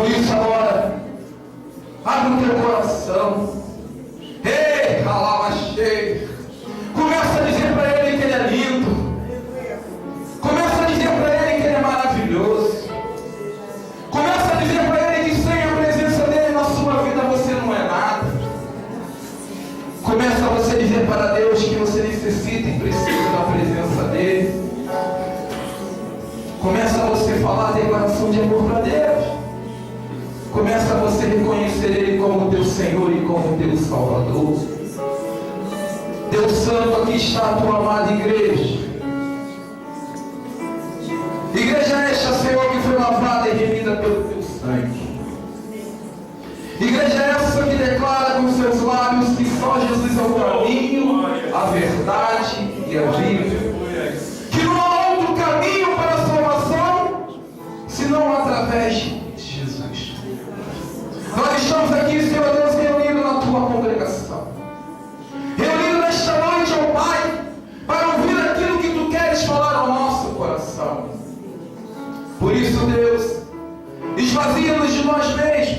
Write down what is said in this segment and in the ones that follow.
Por isso agora, abre o teu coração. Ei, ralava cheio. Começa a dizer para Ele que Ele é lindo. Começa a dizer para Ele que Ele é maravilhoso. Começa a dizer para Ele que sem a presença dEle na sua vida você não é nada. Começa você a dizer para Deus que você necessita e precisa da presença dEle. Começa você a falar a declaração de amor para Deus. Começa você a reconhecer Ele como teu Senhor e como teu Salvador. Deus Santo, aqui está a tua amada igreja. Igreja esta, Senhor, que foi lavada e remida pelo teu sangue. Igreja essa que declara com seus lábios que só Jesus é o caminho, a verdade e a vida. Que não há outro caminho para a salvação senão através de Jesus. Nós estamos aqui, Senhor Deus, reunidos na tua congregação. Reunidos nesta noite, ó Pai, para ouvir aquilo que tu queres falar ao nosso coração. Por isso, Deus, esvazia-nos de nós mesmos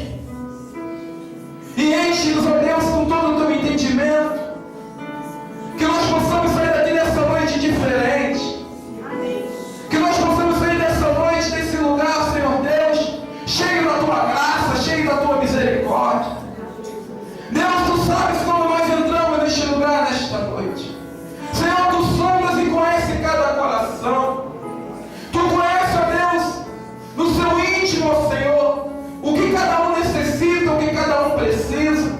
e enche-nos, ó Deus, com todo o teu entendimento, que nós possamos sair daqui nessa noite diferente, que nós possamos sair dessa noite, desse lugar, Senhor Deus, cheio da tua graça, cheio da tua misericórdia. Deus, tu sabes como nós entramos neste lugar nesta noite. Senhor, tu sondas e conheces cada coração. Tu conheces, ó Deus, no seu íntimo, ó Senhor, o que cada um necessita, o que cada um precisa.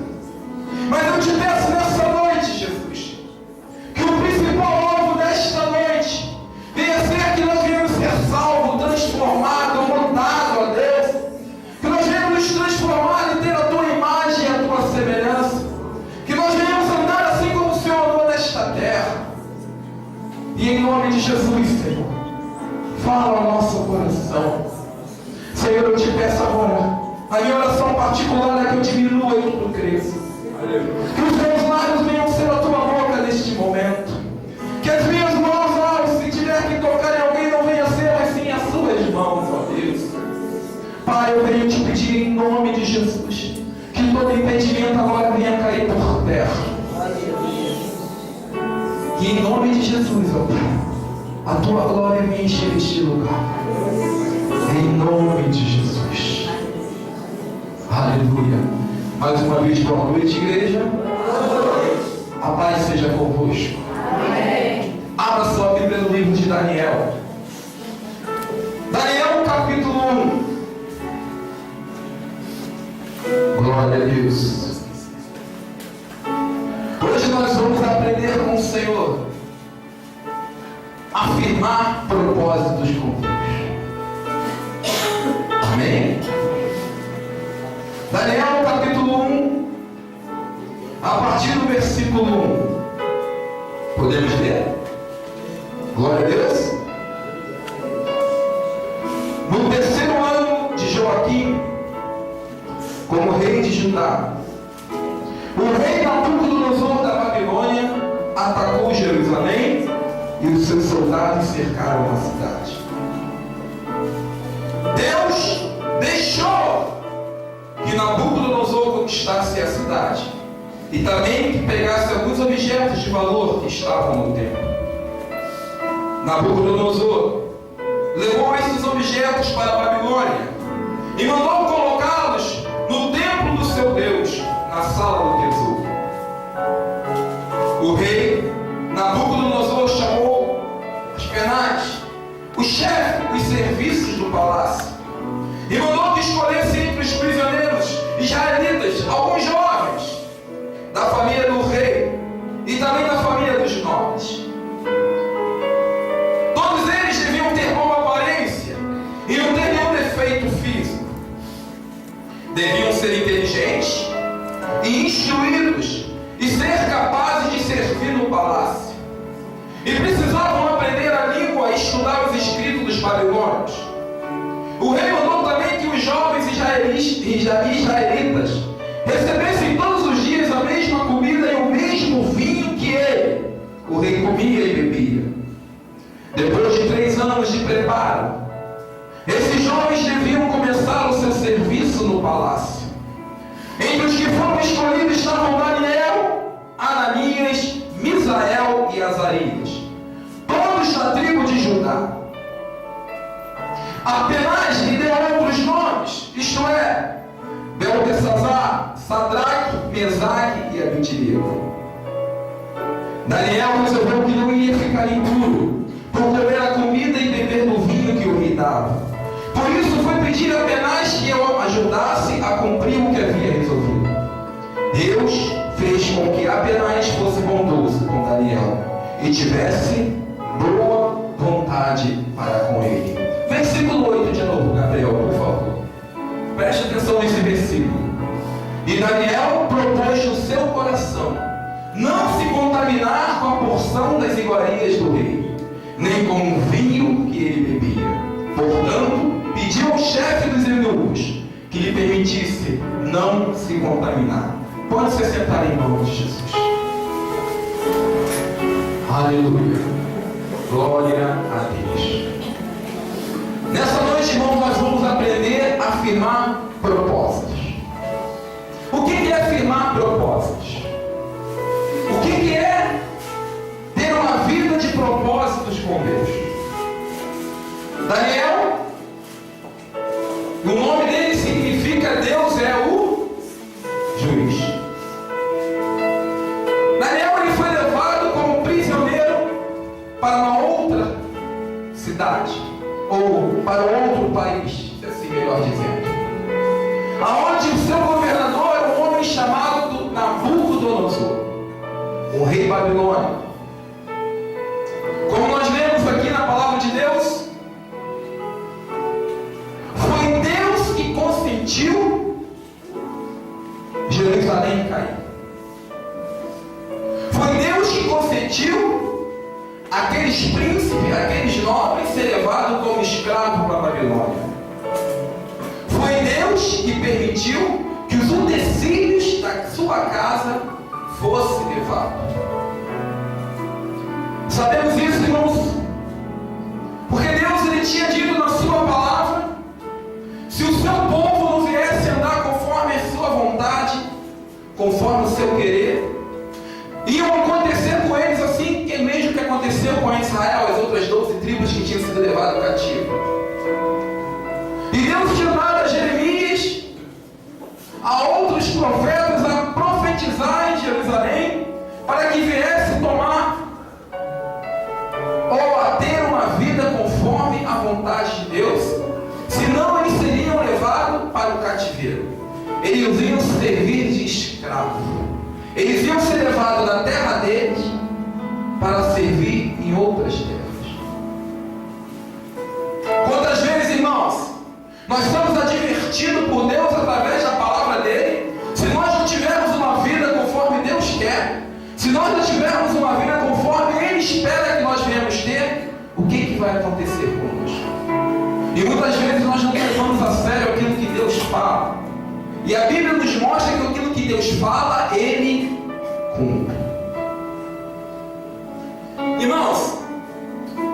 Mas eu te peço nessa noite, Jesus, que o principal alvo desta noite venha ser que nós venhamos ser salvos, transformados, mudados, ó Deus. Que nós venhamos nos transformar e ter a tua imagem e a tua semelhança. Que nós venhamos andar assim como o Senhor andou nesta terra. E em nome de Jesus, Senhor, fala ao nosso coração. Senhor, eu te peço agora, a minha oração particular é que eu diminua e que tu cresça. Que os meus lábios venham ser a tua boca neste momento. Que as minhas mãos, ó, se tiver que tocar em alguém, não venha ser, mas sim as suas mãos, ó Deus. Pai, eu venho te pedir em nome de Jesus, que todo impedimento agora venha cair por terra. E em nome de Jesus, ó Pai, a tua glória venha encher este lugar. Em nome de Jesus. Aleluia. Mais uma vez, boa noite, igreja. A paz seja convosco. Amém. Abra sua Bíblia no livro de Daniel. Daniel, capítulo 1. Glória a Deus. Hoje nós vamos aprender com o Senhor a afirmar propósitos com Deus. Amém? Daniel capítulo 1, a partir do versículo 1. Podemos ler? Glória a Deus. No terceiro ano de Joaquim, como rei de Judá, o rei Nabucodonosor da Babilônia atacou Jerusalém e os seus soldados cercaram a cidade. Deus deixou que Nabucodonosor conquistasse a cidade e também que pegasse alguns objetos de valor que estavam no templo. Nabucodonosor levou esses objetos para a Babilônia e mandou colocá-los no templo do seu Deus, na sala do tesouro. O rei Nabucodonosor chamou os penais, os chefes dos serviços do palácio, e mandou que escolhessem entre os prisioneiros israelitas alguns jovens da família do rei e também da família dos nobres. Todos eles deviam ter boa aparência e não ter nenhum defeito físico. Deviam ser inteligentes e instruídos e ser capazes de servir no palácio. E precisavam aprender a língua e estudar os escritos dos babilônios. O rei mandou também que os jovens israelitas recebessem todos os dias a mesma comida e o mesmo vinho que ele, o rei, comia e bebia. Depois de 3 anos de preparo, esses jovens deviam começar o seu serviço no palácio. Entre os que foram escolhidos estavam Daniel, Ananias, Misael e Azarias, todos da tribo de Judá. Apenas lhe deu outros nomes, isto é, Beltesazar, Sadraque, Mesaque e Abednego. Daniel resolveu que não ia ficar impuro por comer a comida e beber do vinho que o rei dava. Por isso foi pedir a Penaz que eu ajudasse a cumprir o que havia resolvido. Deus fez com que Penaz fosse bondoso com Daniel e tivesse boa vontade para com ele. Versículo 8 de novo, Gabriel, por favor. Preste atenção nesse versículo. E Daniel propôs no seu coração não se contaminar com a porção das iguarias do rei, nem com o vinho que ele bebia. Portanto, pediu ao chefe dos eunucos que lhe permitisse não se contaminar. Pode se sentar em nome de Jesus. Aleluia. Glória a Deus. Nessa noite, irmãos, nós vamos aprender a afirmar propósitos. O que é afirmar propósitos? O que é ter uma vida de propósitos com Deus? Daniel, o nome dele significa Deus é o juiz. Daniel ele foi levado como prisioneiro para uma outra cidade, ou para outro país, assim melhor dizendo, aonde o seu governador era um homem chamado Nabucodonosor, um rei babilônico. Como nós lemos aqui na palavra de Deus, foi Deus que consentiu Jerusalém cair. Foi Deus que consentiu aqueles príncipes, aqueles nobres ser levados como escravos para a Babilônia. Foi Deus que permitiu que os utensílios da sua casa fossem levados. Sabemos isso, irmãos, porque Deus ele tinha dito na sua palavra: se o seu povo não viesse andar conforme a sua vontade, conforme o seu querer, iam acontecer com eles assim que mesmo que aconteceu com Israel, as outras 12 tribos que tinham sido levadas cativo. E Deus tinha dado a Jeremias, a outros profetas, a profetizar em Jerusalém, para que viesse tomar ou a ter uma vida conforme a vontade de Deus, senão eles seriam levados para o cativeiro. Eles iam servir de escravos. Eles iam ser levados da terra deles para servir em outras terras. Quantas vezes, irmãos, nós somos advertidos por Deus através da palavra dele? Se nós não tivermos uma vida conforme Deus quer, se nós não tivermos uma vida conforme ele espera que nós venhamos ter, o que vai acontecer conosco? E muitas vezes nós não levamos a sério aquilo que Deus fala. E a Bíblia nos mostra que aquilo que Deus fala, ele cumpre. Irmãos,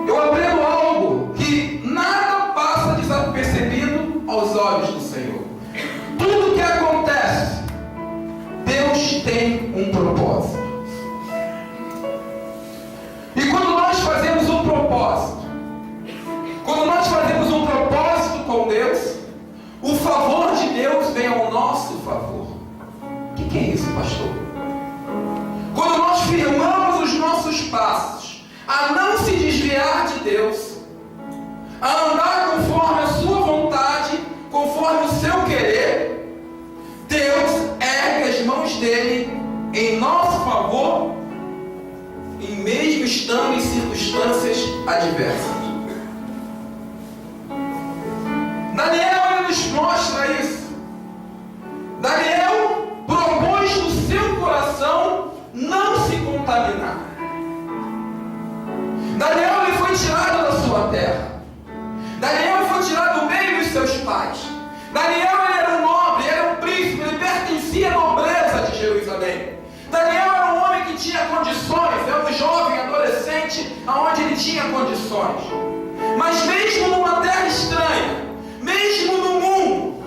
eu aprendo algo que nada passa desapercebido aos olhos do Senhor. Tudo que acontece, Deus tem um propósito. E quando nós fazemos um propósito, com Deus, o favor de Deus vem ao nosso favor. O que é isso, pastor? Quando nós firmamos os nossos passos a não se desviar de Deus, a andar conforme a sua vontade, conforme o seu querer, Deus ergue as mãos dele em nosso favor, e mesmo estando em circunstâncias adversas. Daniel ele nos mostra isso. Daniel propôs no seu coração não se contaminar. Daniel ele foi tirado da sua terra. Daniel foi tirado do meio dos seus pais. Daniel ele era um nobre, ele era um príncipe, ele pertencia à nobreza de Jerusalém. Daniel era um homem que tinha condições, era um jovem adolescente, onde ele tinha condições. Mas mesmo numa terra estranha, mesmo no mundo,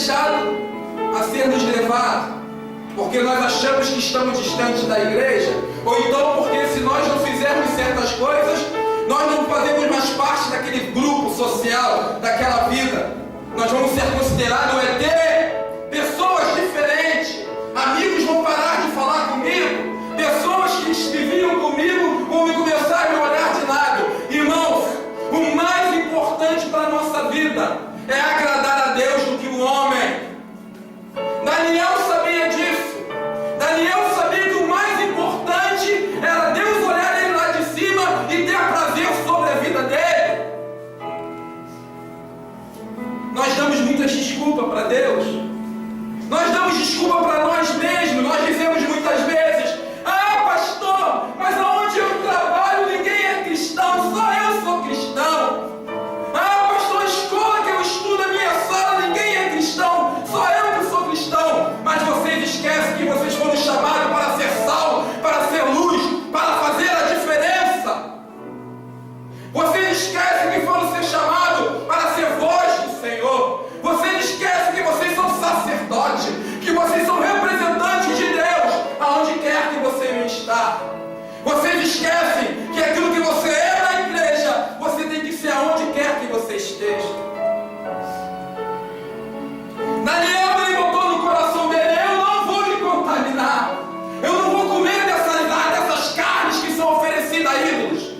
deixado a sermos levados porque nós achamos que estamos distantes da igreja, ou então porque se nós não fizermos certas coisas, nós não fazemos mais parte daquele grupo social, daquela vida. Nós vamos ser considerados ET, pessoas diferentes, amigos vão parar de falar comigo, pessoas que viviam comigo vão me começar a me olhar de lado. Irmãos, o mais importante para a nossa vida é agradar a Deus do que o homem. Daniel sabia disso. Daniel sabia que o mais importante era Deus olhar ele lá de cima e ter prazer sobre a vida dele. Nós damos muitas desculpas para Deus. Nós damos desculpa para nós mesmos. Nós dizemos muitas vezes: ah, pastor, mas aonde eu trabalho ninguém é cristão, só eu sou cristão. Ah, pastor, a escola que eu estudo, a minha sala, ninguém é cristão, só eu que sou cristão. Mas vocês esquecem que vocês foram chamados para ser sal, para ser luz, para fazer a diferença. Vocês esquecem que foram ser chamados para ser voz do Senhor. Vocês esquecem que vocês são sacerdotes, que vocês são representantes de Deus, aonde quer que você está. Vocês esquecem que aquilo que você é na igreja, você tem que ser aonde quer que você esteja. Daniel, ele botou no coração dele: eu não vou me contaminar, eu não vou comer dessas carnes que são oferecidas a ídolos,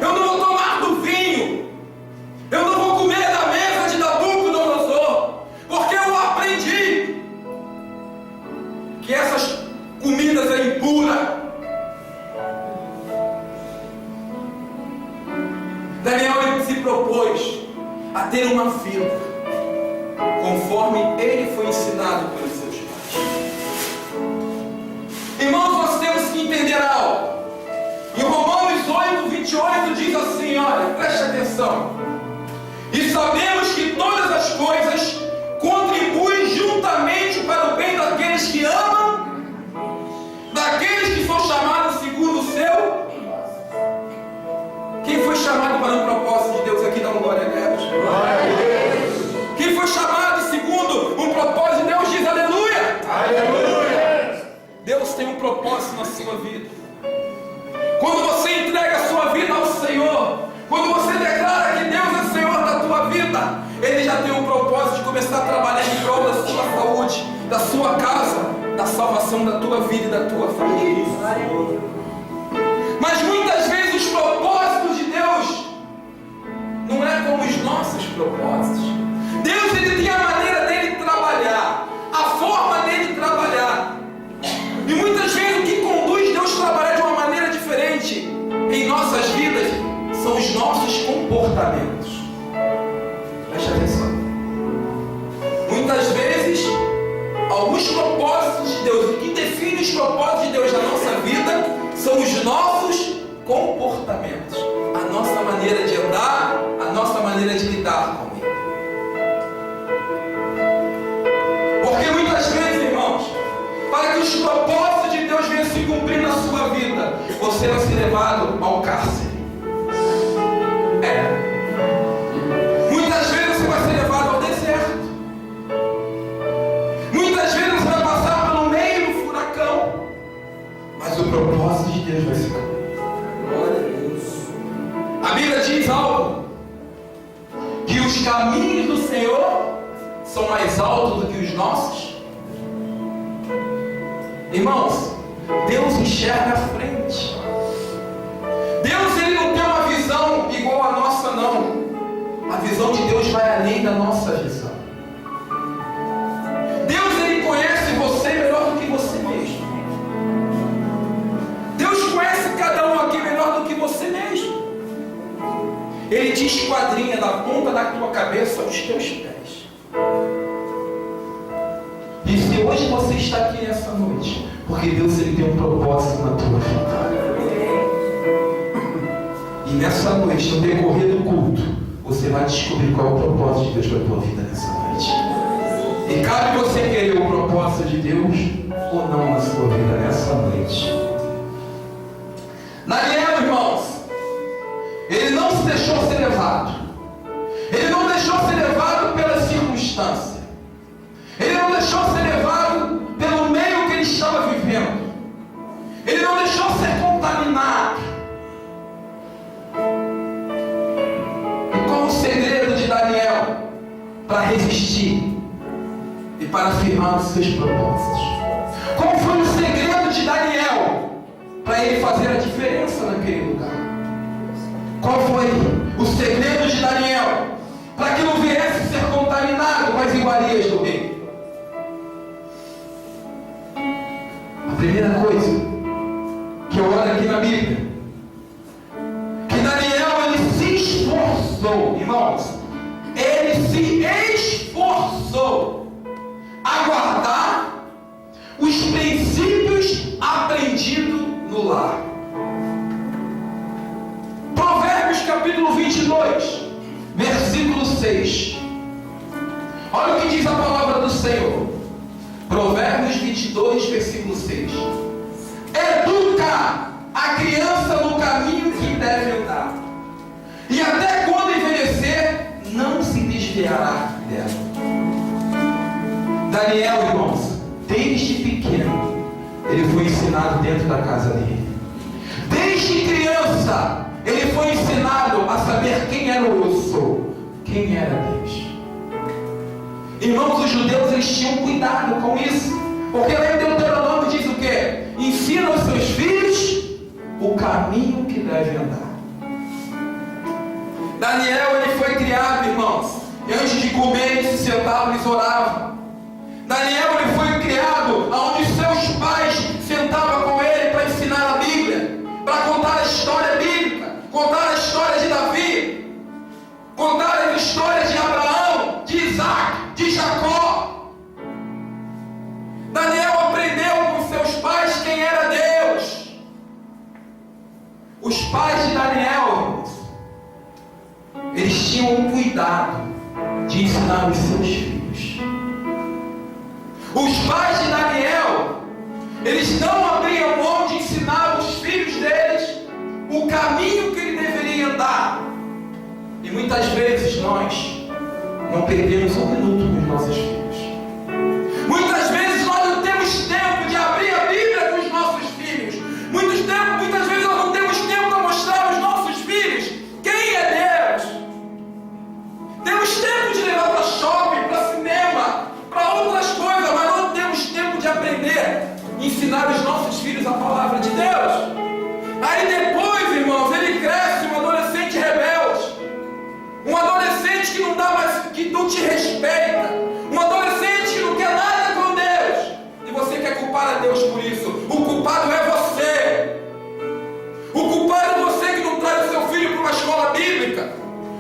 eu não vou tomar do vinho, eu não vou comer da mesa de Nabucodonosor, porque eu aprendi que essas comidas é impura. Daniel, ele se propôs a ter uma vida conforme ele foi ensinado pelos seus pais. Irmãos, nós temos que entender algo. Em Romanos 8:28 diz assim, olha, preste atenção: e sabemos que todas as coisas contribuem juntamente para o bem daqueles que amam, daqueles que são chamados segundo o seu. Quem foi chamado para um propósito de Deus aqui, dá uma glória a Deus. Quem foi chamado segundo um propósito de Deus, diz aleluia. Aleluia. Deus tem um propósito na sua vida. Quando você entrega a sua vida ao Senhor, quando você declara que Deus é Senhor da tua vida, Ele já tem um propósito de começar a trabalhar em prol da sua saúde, da sua casa, da salvação da tua vida e da tua família. Mas muitas vezes os propósitos de Deus não é como os nossos propósitos. Deus, ele tem a maneira dele trabalhar, a forma dele trabalhar. E muitas vezes o que conduz Deus a trabalhar de uma maneira diferente em nossas vidas são os nossos comportamentos. Preste atenção. Muitas vezes, alguns propósitos de Deus, o que define os propósitos de Deus na nossa vida são os nossos comportamentos, a nossa maneira de andar, a nossa maneira de lidar com Ele. Porque muitas vezes, irmãos, para que os propósitos de Deus venham se cumprir na sua vida, você vai ser levado ao cárcere. Muitas vezes você vai ser levado ao deserto. Muitas vezes você vai passar pelo meio do furacão. Mas o propósito de Deus vai se cumprir. A Bíblia diz algo: que os caminhos do Senhor são mais altos do que os nossos. Irmãos, Deus enxerga à frente. Deus, ele não tem uma visão igual a nossa, não. A visão de Deus vai além da nossa visão. Deus, ele conhece você melhor do que você mesmo. Deus conhece cada um aqui melhor do que você mesmo. Ele te esquadrinha da ponta da tua cabeça aos teus pés. E se hoje você está aqui nessa noite, porque Deus, ele tem um propósito na tua vida. E nessa noite, no decorrer do culto, você vai descobrir qual é o propósito de Deus para a tua vida nessa noite. E cabe você querer o propósito de Deus ou não na sua vida nessa noite. Daniel, irmãos, ele não se deixou ser levado. Ele não deixou ser levado pela circunstância. para resistir e para afirmar os seus propósitos? Qual foi o segredo de Daniel para ele fazer a diferença naquele lugar? Qual foi o segredo de Daniel para que não viesse ser contaminado com as iguarias do rei? A primeira coisa que eu olho aqui na Bíblia, que Daniel ele se esforçou, irmãos, ele se esforçou a guardar os princípios aprendidos no lar. Provérbios capítulo 22, versículo 6. Olha o que diz a palavra do Senhor. Provérbios 22, versículo 6. Educa a criança no caminho que deve andar, e até quando envelhecer, não se desviará dela. Daniel, irmãos, desde pequeno, ele foi ensinado dentro da casa dele. Desde criança, ele foi ensinado a saber quem era o eu sou, quem era Deus. Irmãos, os judeus eles tinham cuidado com isso, porque lá em Deuteronômio diz o quê? Ensina aos seus filhos o caminho que deve andar. Daniel ele foi criado, irmãos, e antes de comer eles se sentavam e eles oravam. Daniel ele foi criado onde seus pais sentavam com ele para ensinar a Bíblia, para contar a história bíblica, contar a história de Davi, contar as histórias de Abraão, de Isaac, de Jacó. Daniel aprendeu com seus pais quem era Deus. Os pais de Daniel, eles tinham um cuidado de ensinar os seus filhos. Os pais de Daniel, eles não abriam mão de ensinar os filhos deles o caminho que ele deveria andar. E muitas vezes nós não perdemos um minuto com os nossos filhos. Muitas vezes nós não temos tempo de abrir a Bíblia com os nossos filhos. Muitas vezes nós não temos tempo para mostrar aos nossos filhos quem é Deus. Temos tempo de levar para shopping, para cinema, para outras coisas, mas não temos tempo de aprender, ensinar os nossos filhos a palavra de Deus. Aí depois, irmãos, ele cresce um adolescente rebelde, um adolescente que não dá mais, que não te respeita, um adolescente que não quer nada com Deus, e você quer culpar a Deus por isso. O culpado é você. O culpado é você que não traz o seu filho para uma escola bíblica.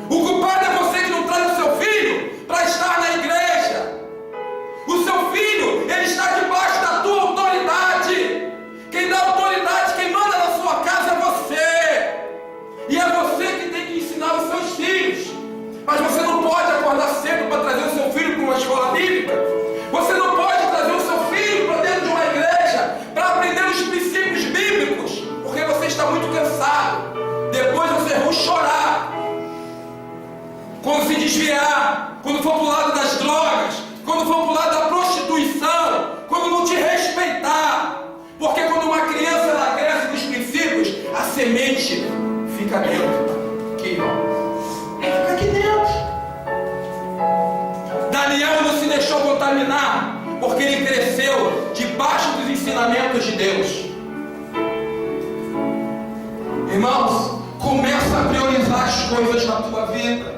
O culpado é você que não traz o seu filho para estar na igreja. O seu filho, ele está debaixo da tua autoridade. Quem dá autoridade, quem manda na sua casa é você. E é você que tem que ensinar os seus filhos. Mas você não pode acordar cedo para trazer o seu filho para uma escola bíblica. Você não pode trazer o seu filho para dentro de uma igreja para aprender os princípios bíblicos, porque você está muito cansado. Depois vocês vão chorar quando se desviar, quando for para o lado das drogas, quando for para o lado da prostituição, quando não te respeitar. Porque quando uma criança ela cresce nos princípios, a semente fica dentro. Aqui, ó. Fica aqui dentro. Daniel não se deixou contaminar, porque ele cresceu debaixo dos ensinamentos de Deus. Irmãos, começa a priorizar as coisas na tua vida.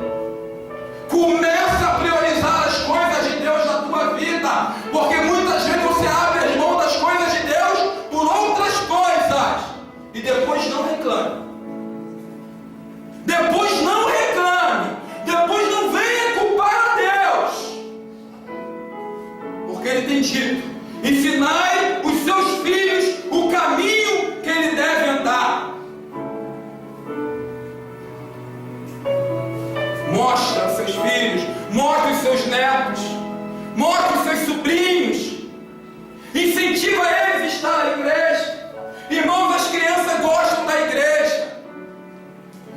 Começa a priorizar as coisas de Deus na tua vida, porque muitas vezes você abre as mãos das coisas de Deus por outras coisas e depois não reclame. Depois não reclame. Depois não venha culpar a Deus, porque Ele tem dito: ensinai os seus filhos o caminho que ele deve andar. Mostra aos seus filhos, mostra os seus netos, mostra os seus sobrinhos, incentiva eles a estar na igreja. Irmãos, as crianças gostam da igreja.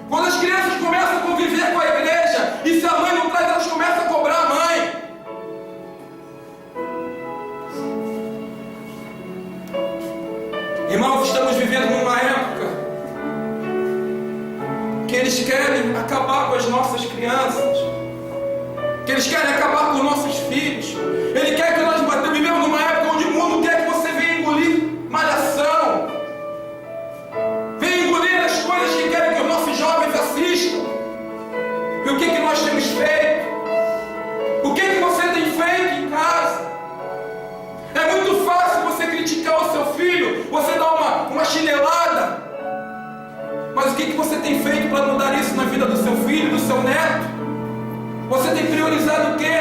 Quando as crianças começam a conviver com a igreja, e se a mãe não traz, elas começam a cobrar a mãe. Irmãos, estamos vivendo numa época que eles querem acabar com as nossas crianças, que eles querem acabar com nossos filhos. Ele quer que nós vivemos numa época onde o mundo quer que você venha engolir malhação, venha engolir as coisas que querem que os nossos jovens assistam. E o que nós temos feito? O que você tem feito em casa? É muito fácil você criticar o seu filho, você dá uma chinelada, mas o que você tem feito para mudar isso na vida do seu filho, do seu neto? Você tem priorizado o quê?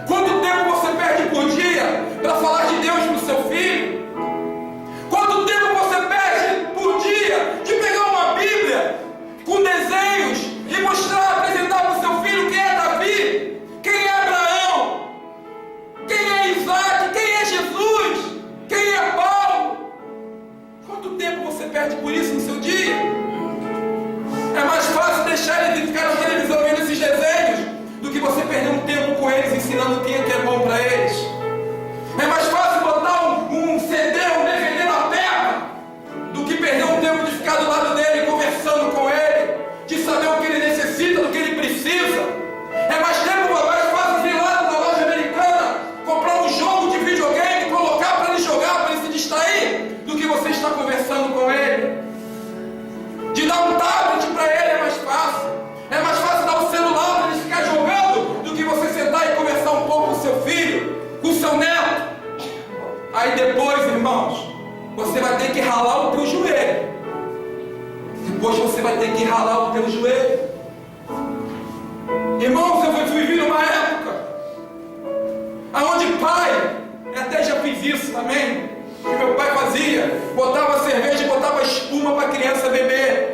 Quanto tempo você perde por dia para falar de Deus para o seu filho? Quanto tempo você perde por dia de pegar uma Bíblia com desenhos e mostrar, apresentar para o seu filho quem é Davi, quem é Abraão, quem é Isaac, quem é Jesus, quem é Paulo? Quanto tempo você perde por isso no seu dia? É mais fácil deixar eles ficar na televisão vendo esses desenhos do que você perder um tempo com eles, ensinando o que é bom para eles. É mais fácil botar um CD, um DVD na terra, do que perder um tempo de ficar do lado dele, conversando com ele, de saber o que ele necessita, do que ele precisa. É mais fácil ir lá na loja americana, comprar um jogo de videogame, colocar para ele jogar, para ele se distrair, do que você estar conversando com ele. De dar um tablet para ele é mais fácil. É mais fácil dar um celular para ele ficar jogando do que você sentar e conversar um pouco com o seu filho, com o seu neto. Aí depois, irmãos, você vai ter que ralar o teu joelho. Depois você vai ter que ralar o teu joelho. Irmãos, eu vivi numa época onde pai, eu até já fiz isso também, que meu pai fazia, botava cerveja e botava espuma para a criança beber.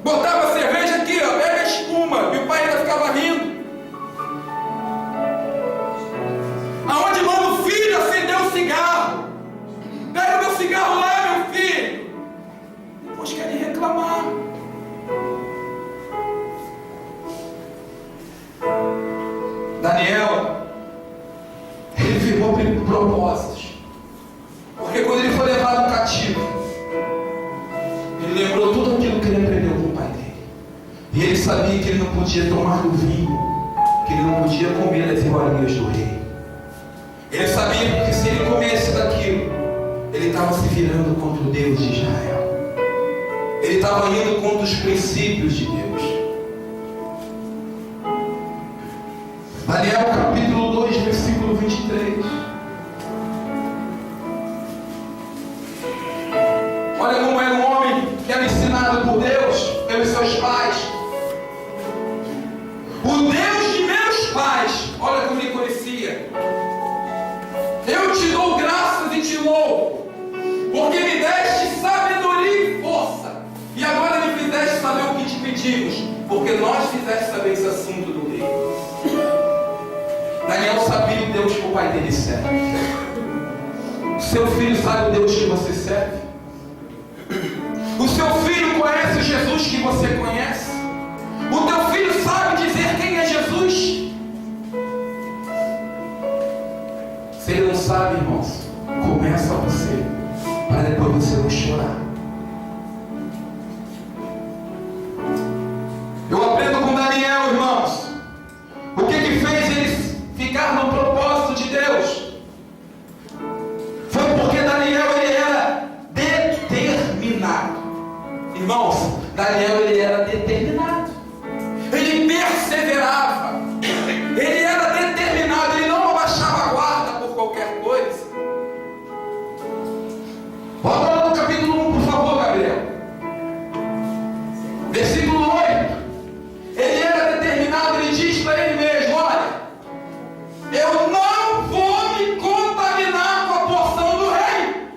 Botava cerveja aqui, ó, pega a espuma, e o pai ainda ficava rindo. Aonde manda o filho acender um cigarro? Pega o meu cigarro lá, meu filho. Depois querem reclamar. Daniel, ele firmou propósitos. Porque quando ele foi levado cativo, ele lembrou tudo aquilo que ele aprendeu com o pai dele. E ele sabia que ele não podia tomar do vinho, que ele não podia comer das iguarias do rei. Ele sabia que se ele comesse daquilo, ele estava se virando contra o Deus de Israel. Ele estava indo contra os princípios de Deus. Daniel capítulo 2, versículo 23. Olha como era um homem que era ensinado por Deus, pelos seus pais. O Deus de meus pais, olha como ele conhecia. Eu te dou graças e te louvo, porque me deste sabedoria e força, e agora me fizeste saber o que te pedimos, porque nós fizeste saber esse assunto do rei. Daniel sabia o Deus que o pai dele serve. Seu filho sabe o Deus que você serve? O seu filho conhece o Jesus que você conhece? O teu filho sabe dizer quem é Jesus? Se ele não sabe, irmãos, começa você, para depois você não chorar. Eu aprendo com Daniel, irmãos, o que fez ele ficar no propósito de Deus. Foi porque Daniel ele era determinado. Irmãos, Daniel ele era determinado. Ele perseverava. Ele era determinado. Ele não abaixava a guarda por qualquer coisa. Volta lá no capítulo 1, por favor, Gabriel. Versículo 8. Ele era determinado. Ele diz para ele mesmo: olha, eu não vou me contaminar com a porção do rei.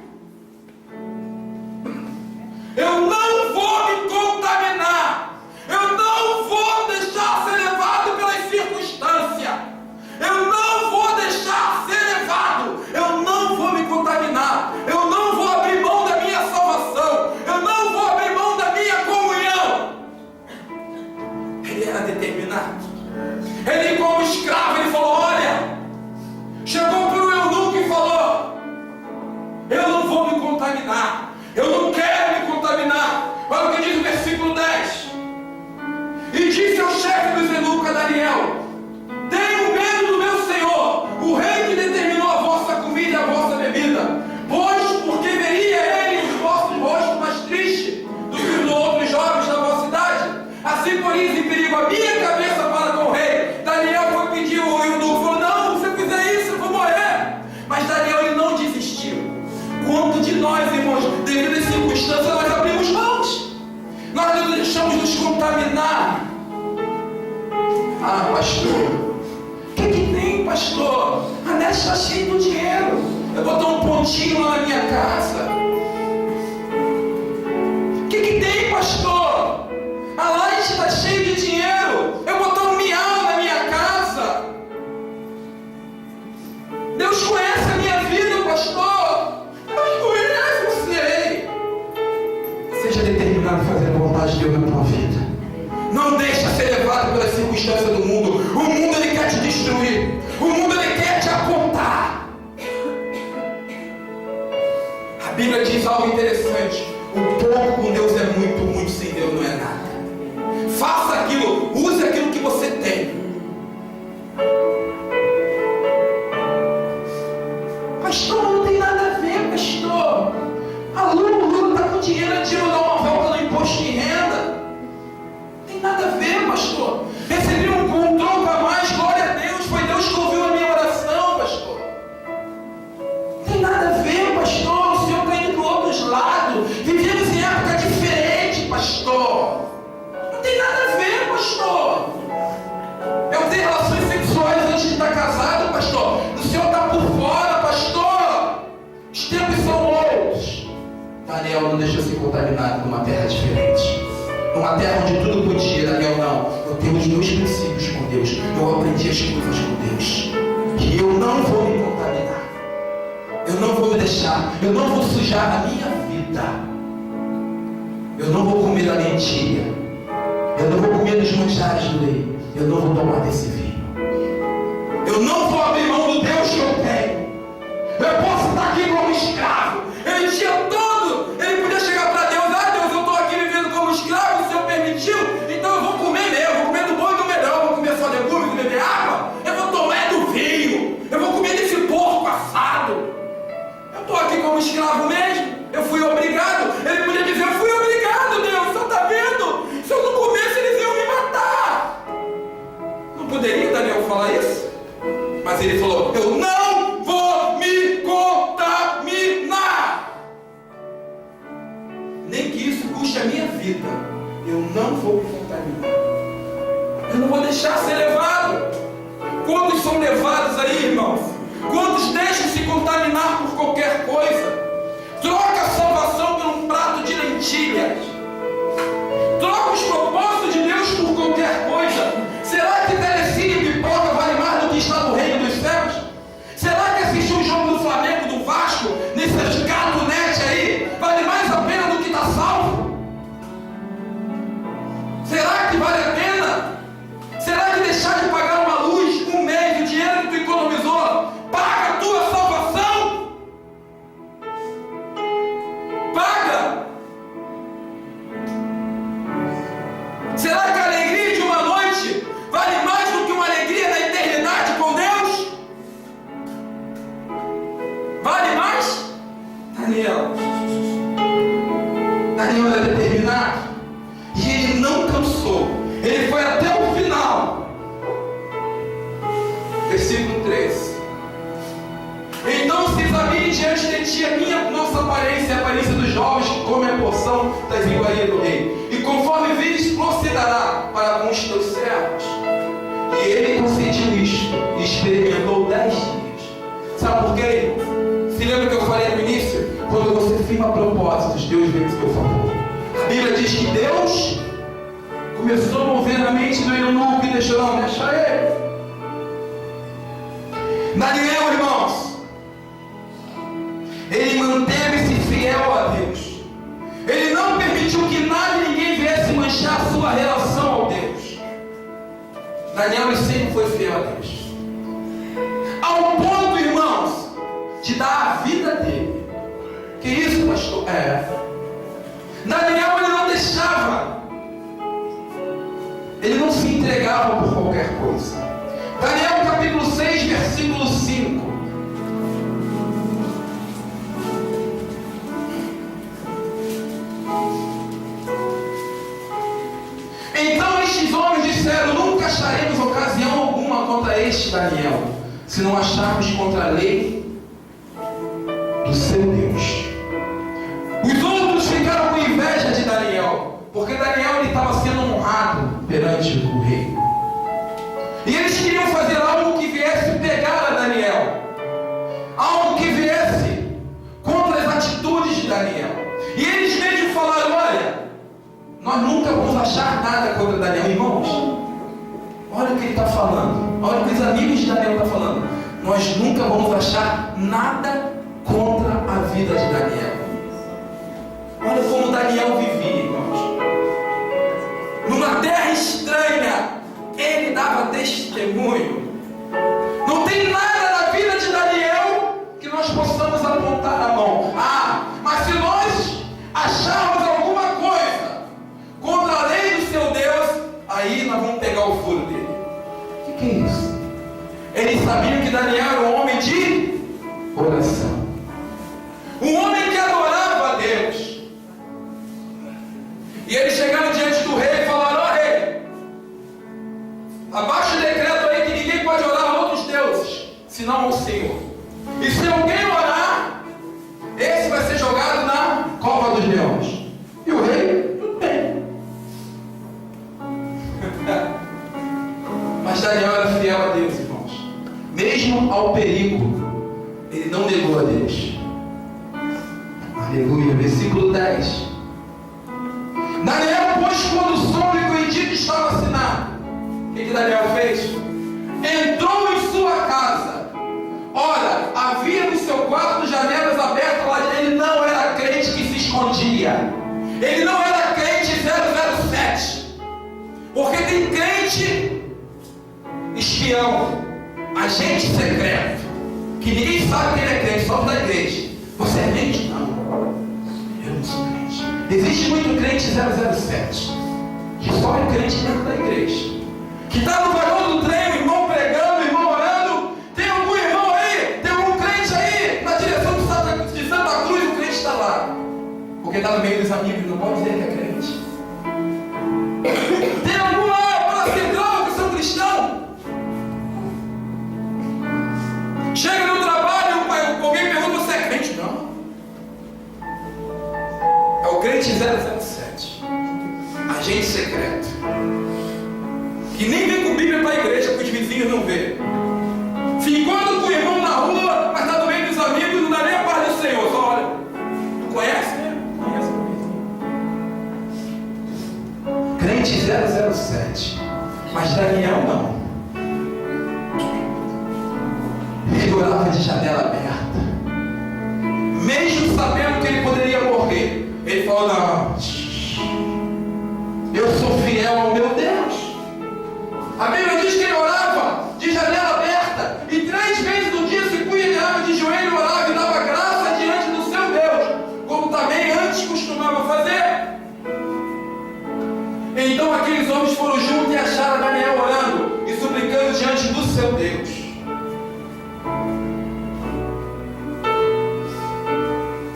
Eu não vou me contaminar. Eu não vou deixar ser levado pelas circunstâncias. Eu não vou deixar ser levado. Eu não vou me contaminar. Eu não vou abrir mão da minha salvação. Eu não vou abrir mão da minha comunhão. Ele era determinado. Ele, como escravo, ele falou: olha, chegou para o eunuco e falou: eu não vou me contaminar. Eu não quero me contaminar. Olha o que diz o versículo 10. E disse ao chefe dos eunucos, a Daniel: aterroriza em perigo a minha cabeça para com o rei. Daniel foi pedir o eunuco, falou: não, se eu fizer isso eu vou morrer. Mas Daniel, ele não desistiu. Quanto de nós, irmãos, devido às circunstâncias, nós abrimos mãos, nós não deixamos nos contaminar. Ah, pastor, o que tem, pastor? A net está cheia de dinheiro, eu vou botar um pontinho lá na minha casa. O que tem, pastor? A light está cheia de dinheiro, eu vou botar um miau na minha casa. Deus conhece a minha vida, pastor. Deus conhece, eu sei. Seja determinado a fazer a vontade de Deus na tua vida. Não deixa ser levado pelas circunstâncias do mundo. O mundo, ele quer te destruir. O mundo, ele quer te apontar. A Bíblia diz algo interessante: o pouco com Deus é muito, muito sem Deus não é nada. Faça aquilo, use aquilo que você tem. Pastor, não tem nada a ver, pastor. A Lula está com dinheiro, a Dilma dá uma volta no imposto de renda. Não tem nada a ver, pastor. Recebi um troco a mais, glória a Deus. Foi Deus que ouviu a minha oração, pastor. Não tem nada a ver, pastor. O Senhor está indo para outros lados. Vivemos em época diferente, pastor. Não tem nada a ver, pastor. Eu tenho relações sexuais antes de estar casado, pastor. O Senhor está por fora, pastor. Os tempos são outros. Daniel não deixou ser contaminado numa terra diferente. Numa terra onde tudo podia. Daniel, não. Eu tenho os meus princípios com Deus. Eu aprendi as coisas com Deus. E eu não vou me contaminar. Eu não vou me deixar. Eu não vou sujar a minha vida. Eu não vou comer da lentilha. Eu não vou comer dos manjares do rei. Eu não vou tomar desse vinho. Eu não vou abrir mão do Deus que eu tenho. Eu posso estar aqui como escravo. Ele tinha todo. Ele podia chegar para Deus: ah, Deus, eu estou aqui vivendo como escravo, o Senhor permitiu, então eu vou comer mesmo. Eu vou comer do bom e do melhor. Eu vou comer só legumes e beber água. Eu vou tomar do vinho. Eu vou comer desse porco assado. Eu estou aqui como escravo mesmo. Eu fui obrigado. Ele podia dizer: eu fui obrigado, Deus. O Senhor está vendo? Se eu não comesse, eles iam me matar. Não poderia Daniel falar isso? Mas ele falou: eu não vou me contaminar. Nem que isso custe a minha vida, eu não vou me contaminar. Eu não vou deixar ser levado. Quantos são levados aí, irmãos? Quantos deixam se contaminar por qualquer coisa? Troca a salvação por um prato de lentilhas. Troca os propósitos de Deus por qualquer coisa. Será que telecine e pipoca vale mais do que está no reino dos céus? Será que assistir o jogo do Flamengo, do Vasco, nesses gato-net aí, vale mais a pena do que estar salvo? Será que vale a pena? Será que deixar de pagar uma luz, um mês, o dinheiro que tu economizou, paga a tua salvação? Paga! Será que a alegria de uma noite vale mais do que uma alegria na eternidade com Deus? Vale mais? Daniel era determinado. E ele não cansou. Ele foi até o final. Versículo 13. Então se examine diante de ti a nossa aparência, a aparência dos jovens que comem a porção das iguarias do rei. E conforme vires, procederá para com os teus servos. E ele concediu isto e experimentou 10 dias. Sabe por quê? Se lembra que eu falei no início? Quando você firma propósitos, Deus vem em seu favor. A Bíblia diz que Deus começou a mover na mente do eunuco e deixou: não, deixa ele. Daniel, irmãos, ele manteve-se fiel a Deus. Ele não permitiu que nada e ninguém viesse manchar a sua relação ao Deus. Daniel sempre foi fiel a Deus. Ao ponto, irmãos, de dar a vida dele. Que isso, pastor? Daniel, ele não deixava. Ele não se entregava por qualquer coisa. Daniel capítulo 6, versículo 5. Então estes disseram: nunca acharemos ocasião alguma contra este Daniel, se não acharmos contra a lei do seu Deus. Os outros ficaram com inveja de Daniel, porque Daniel estava sendo honrado perante o rei. E eles queriam fazer algo que viesse pegar a Daniel, algo que viesse contra as atitudes de Daniel. E eles mesmo falaram: olha, nós nunca vamos achar nada contra Daniel. Irmãos, olha o que ele está falando, olha o que os amigos de Daniel estão falando. Nós nunca vamos achar nada contra a vida de Daniel. Olha como Daniel vivia, irmãos. Numa terra estranha, ele dava testemunho. Não tem nada na vida de Daniel que nós possamos apontar a mão. Mas se nós acharmos alguma coisa contra a lei do seu Deus, aí nós vamos pegar o furo dele. O que é isso? Eles sabiam que Daniel era um homem de oração, um homem que adorava a Deus. E eles chegaram diante do rei e falaram: ó rei, abaixa o decreto aí que ninguém pode orar a outros deuses, senão ao Senhor. E se alguém orar, esse vai ser jogado na cova dos leões. E o rei, tudo bem. Mas Daniel era fiel a Deus, irmãos. Mesmo ao perigo, ele não negou a Deus. Aleluia. Versículo 10. Daniel, pois, quando soube que o edito estava assinado, o que Daniel fez? Entrou em sua casa. Ora, havia no seu quarto janelas abertas lá dentro. Ele não era crente que se escondia. Ele não era crente 007. Porque tem crente espião, agente secreto, que ninguém sabe que ele é crente, só da igreja. Você é crente? Não. Eu não sou crente. Existe muito crente 007, que só é crente dentro da igreja, que está no vagão do trem, o irmão pregando, o irmão orando. Tem algum irmão aí? Tem algum crente aí? Na direção de Santa Cruz, o crente está lá. Porque está no meio dos amigos, não pode dizer que é crente. Tem algum lá para central que são cristãos? Chega no trabalho, alguém pergunta: você é crente? Não. É o crente 007, agente secreto, que nem vem com Bíblia para a igreja, que os vizinhos não vê. Se encontra com o irmão na rua, mas está no meio dos amigos, não dá nem a paz do Senhor. Só olha: tu conhece, né? Conhece o vizinho. Crente 007, mas Daniel não. Ele orava de janela aberta, mesmo sabendo que ele poderia morrer. Ele falou: não, eu sou fiel ao meu Deus. A Bíblia diz que ele orava de janela aberta, e 3 vezes no dia se punha de água de joelho, orava e dava graça diante do seu Deus, como também antes costumava fazer. Então aqueles homens foram juntos e acharam Daniel orando e suplicando diante do seu Deus.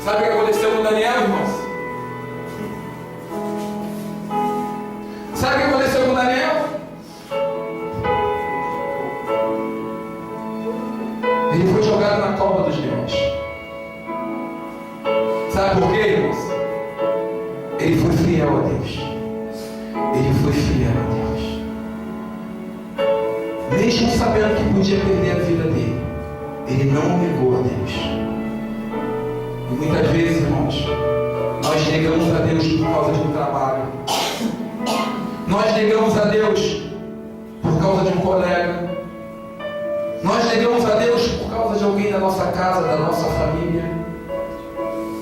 Sabe o que aconteceu com Daniel, irmãos? Sabe o que aconteceu com Daniel? Ele foi jogado na cova dos leões. Sabe por quê, irmãos? Ele foi fiel a Deus. Ele foi fiel a Deus. Mesmo sabendo que podia perder a vida dele, ele não negou a Deus. E muitas vezes, irmãos, nós negamos a Deus por causa de um trabalho. Nós negamos a Deus por causa de um colega. Nós negamos a Deus por causa de alguém da nossa casa, da nossa família.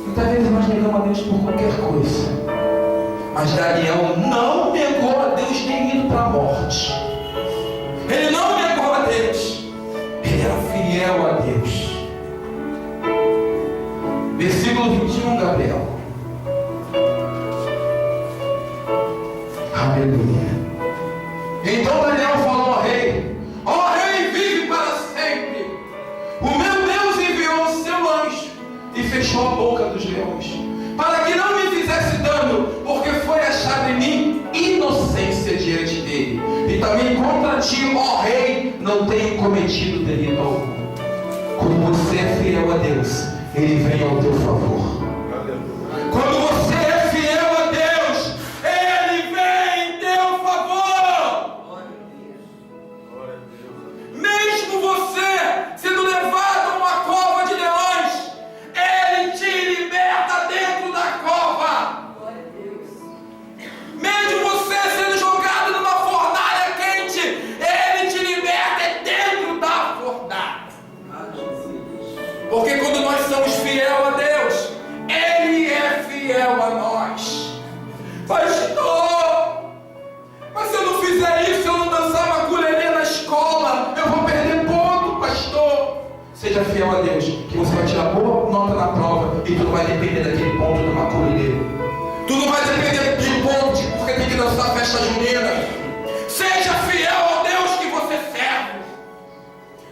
Muitas vezes nós negamos a Deus por qualquer coisa. Mas Daniel não negou a Deus nem indo para a morte. Ele não negou a Deus. Ele era fiel a Deus. Versículo 21, Gabriel. Aleluia. Então Daniel falou ao rei: ó rei, vive para sempre. O meu Deus enviou o seu anjo e fechou a boca dos leões, para que não me fizesse dano, porque foi achado em mim inocência diante dele. E ti, ó Rei, não tenho cometido delito algum. Quando você é fiel a Deus, Ele vem ao teu favor. Quando você é fiel a Deus, Ele vem em teu favor. Mesmo você sendo levado a uma cova de leões, Ele te liberta dentro da cova. Mesmo você sendo jogado numa fornalha quente, Ele te liberta dentro da fornalha. Porque quando nós somos fiel a Deus, Ele é fiel a nós. Pastor, mas se eu não fizer isso, se eu não dançar maculelê na escola, eu vou perder ponto, pastor. Seja fiel a Deus, que você vai tirar boa nota na prova, e tudo vai depender daquele ponto do maculelê. Tudo vai depender de ponto, porque tem que dançar a festa junina. Seja fiel ao Deus que você serve.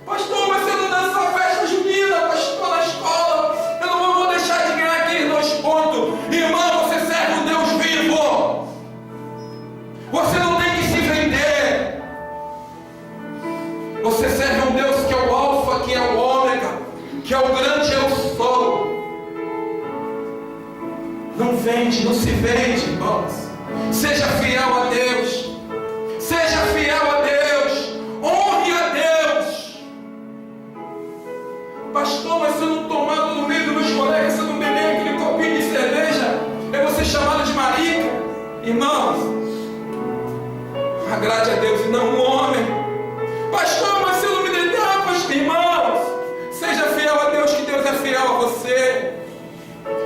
Pastor, mas se eu não dançar a festa junina, pastor, na escola, eu não vou deixar de ganhar aqueles 2 pontos. Irmão, você serve um Deus vivo. Você não tem que se vender. Você serve um Deus que é o Alfa, que é o Ômega, que é o grande eu sou. Não vende, não se vende, irmãos. Seja fiel a Deus. Seja fiel a Deus. Honre a Deus. Pastor, mas se eu não tomar no meio dos meus colegas, se eu não beber aquele copinho de cerveja, eu vou ser chamado de marica. Irmãos, agrade a Deus e não o homem. Pastor, mas se eu não me dedicar, pastor, irmãos, seja fiel a Deus, que Deus é fiel a você.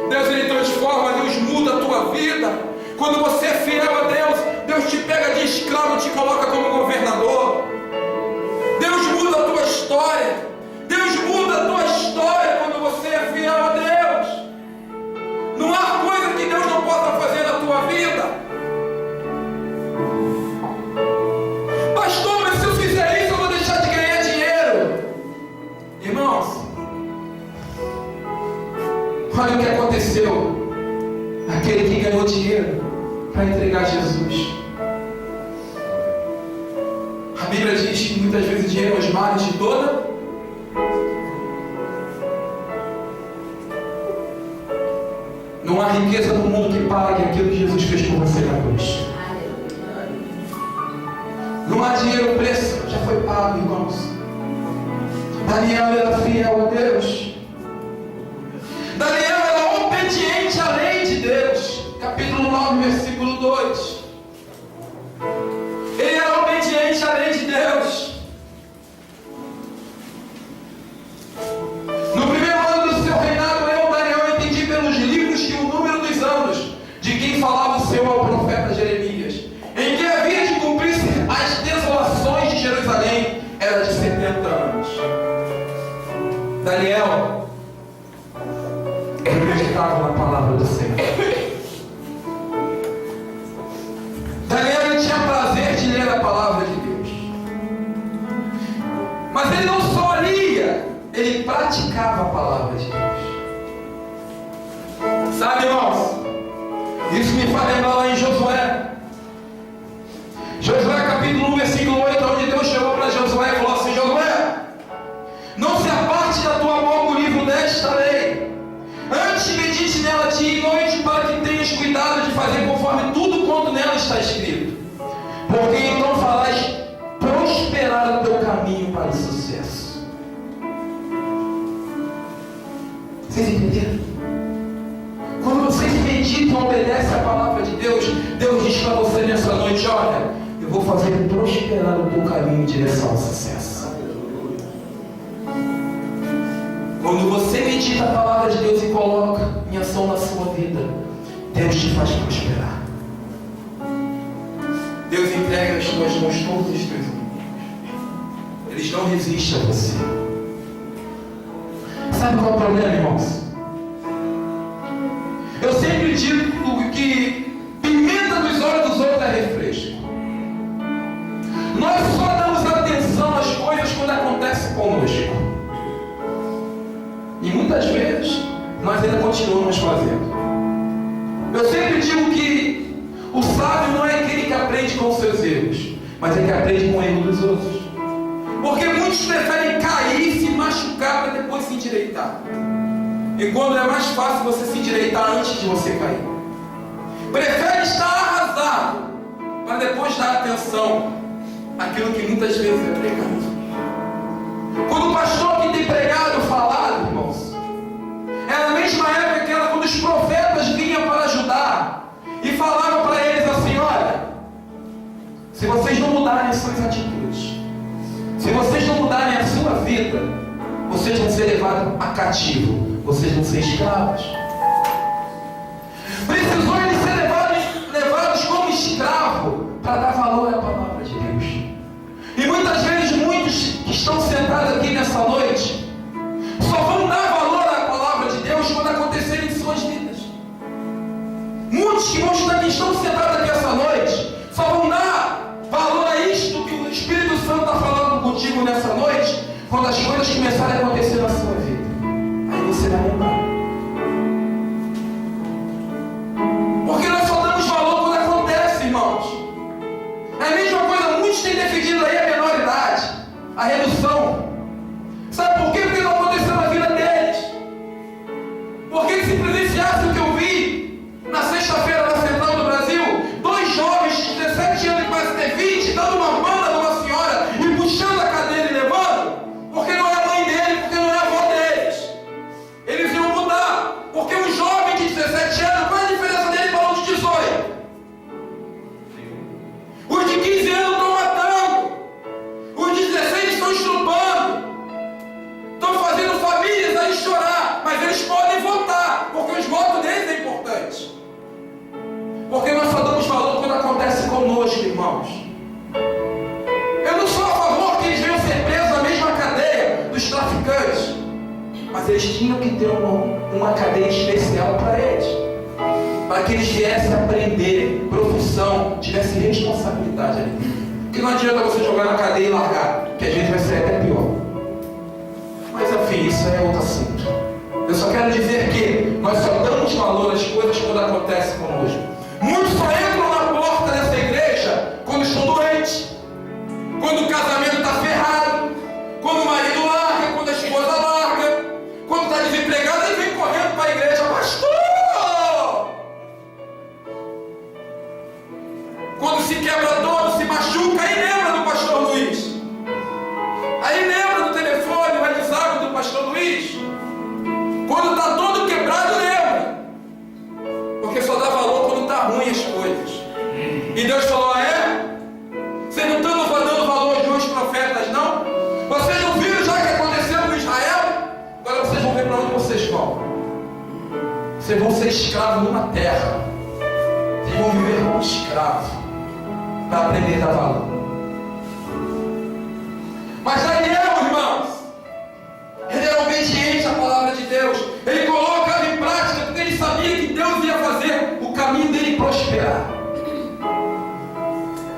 Deus, Ele transforma, Deus muda a tua vida. Quando você é fiel a Deus, Deus te pega de escravo e te coloca como governador. Deus muda a tua história. Deus muda a tua história quando você é fiel a Deus. Não há coisa que Deus não possa fazer na tua vida. Pastor, mas se eu fizer isso, eu vou deixar de ganhar dinheiro. Irmãos, olha o que aconteceu. Aquele que ganhou dinheiro para entregar Jesus. A Bíblia diz que muitas vezes o dinheiro é os males de toda. Não há riqueza no mundo que pague aquilo que Jesus fez por você na cruz. Não há dinheiro, o preço já foi pago, irmãos. Daniel era fiel a Deus. Daniel era obediente à lei de Deus. Capítulo 9, versículo 2. Ele era obediente à lei de Deus. No primeiro ano do seu reinado, eu, Daniel, entendi pelos livros que o número dos anos de quem falava o Senhor ao profeta Jeremias, em que havia de cumprir-se as desolações de Jerusalém, era de 70 anos. Daniel acreditava na palavra do Senhor. Daniel tinha prazer de ler a palavra de Deus. Mas ele não só lia, ele praticava a palavra de Deus. Sabe, irmãos, isso me faz lembrar lá em Josué. Josué capítulo 1, versículo 8, onde Deus chegou para Josué e falou assim: Josué, não se aparte da tua mão o livro desta lei. Antes medite nela dia e noite, para que tenhas cuidado de fazer conforme tudo quanto nela está escrito. Porque então farás prosperar o teu caminho para o sucesso. Vocês entenderam? Quando vocês meditam e obedecem a palavra de Deus, Deus diz para você nessa noite: olha, eu vou fazer prosperar o teu caminho em direção ao sucesso. Quando você medita a palavra de Deus e coloca em ação na sua vida, Deus te faz prosperar. Deus entrega as tuas mãos todos os teus inimigos. Eles não resistem a você. Sabe qual é o problema, irmãos? Eu sempre digo que pimenta nos olhos dos outros é refresco. Nós só damos atenção às coisas quando acontecem conosco. E muitas vezes nós ainda continuamos fazendo. Eu sempre digo que o sábio não é aquele que aprende com os seus erros, mas é que aprende com o erro dos outros. Porque muitos preferem cair e se machucar para depois se endireitar. E quando é mais fácil você se endireitar antes de você cair. Prefere estar arrasado para depois dar atenção àquilo que muitas vezes é pregado. Quando o pastor que tem pregado falado, irmãos, é na mesma época que era quando os profetas vinham para ajudar e falavam para eles assim: olha, se vocês não mudarem as suas atitudes, se vocês não mudarem a sua vida, vocês vão ser levados a cativo, vocês vão ser escravos. Precisou eles ser levados como escravo para dar valor à palavra de Deus. E muitas vezes muitos que estão sentados aqui nessa noite só vão dar valor à palavra de Deus quando acontecer em suas vidas. Muitos que estão sentados aqui essa noite só vão dar valor a isto que o Espírito Santo está falando contigo nessa noite quando as coisas começarem a acontecer na sua vida. Aí você vai lembrar. Porque nós só damos valor quando acontece, irmãos. É a mesma coisa, muitos têm defendido aí a menoridade, a redução. Sabe por quê? Porque não aconteceu na vida deles. Porque se presenciasse o que eu vi na sexta-feira na Central do Brasil, 2 jovens de 17 anos e quase ter 20, dando uma banda numa senhora e puxando a cadeira e levando, porque não é a mãe dele, porque não é a avó deles. Eles iam mudar, porque um jovem de 17 anos, qual é a diferença dele para um de 18? Os de 15 anos estão matando, os de 16 estão estrupando, estão fazendo famílias aí chorar, mas eles podem votar, porque os votos deles é importante. Porque nós só damos valor quando acontece conosco, irmãos. Eu não sou a favor que eles venham ser presos na mesma cadeia dos traficantes, mas eles tinham que ter uma cadeia especial para eles, para que eles viessem aprender profissão, tivessem responsabilidade ali. Porque não adianta você jogar na cadeia e largar, que às vezes vai ser até pior. Mas enfim, isso é outro assunto. Eu só quero dizer que nós só damos valor às coisas quando acontecem conosco. Muitos só entram na porta dessa igreja quando estão doentes, quando o casamento está ferrado, quando o marido larga, quando a esposa larga, quando está desempregado, ele vem correndo para a igreja: pastor! Quando se quebra todo, se machuca, aí lembra do pastor Luiz. Aí lembra do telefone, o WhatsApp do pastor Luiz. Quando está todo quebrado, lembra. Porque só dá valor quando está ruim as coisas. E Deus falou: vocês não estão dando valor de uns profetas, não? Vocês não viram já o que aconteceu com Israel? Agora vocês vão ver para onde vocês vão. Vocês vão ser escravos numa terra. Vocês vão viver como escravos para aprender a dar valor. Mas Daniel, irmãos, ele era obediente à palavra de Deus. Ele colocava em prática porque ele sabia que Deus ia fazer o caminho dele prosperar.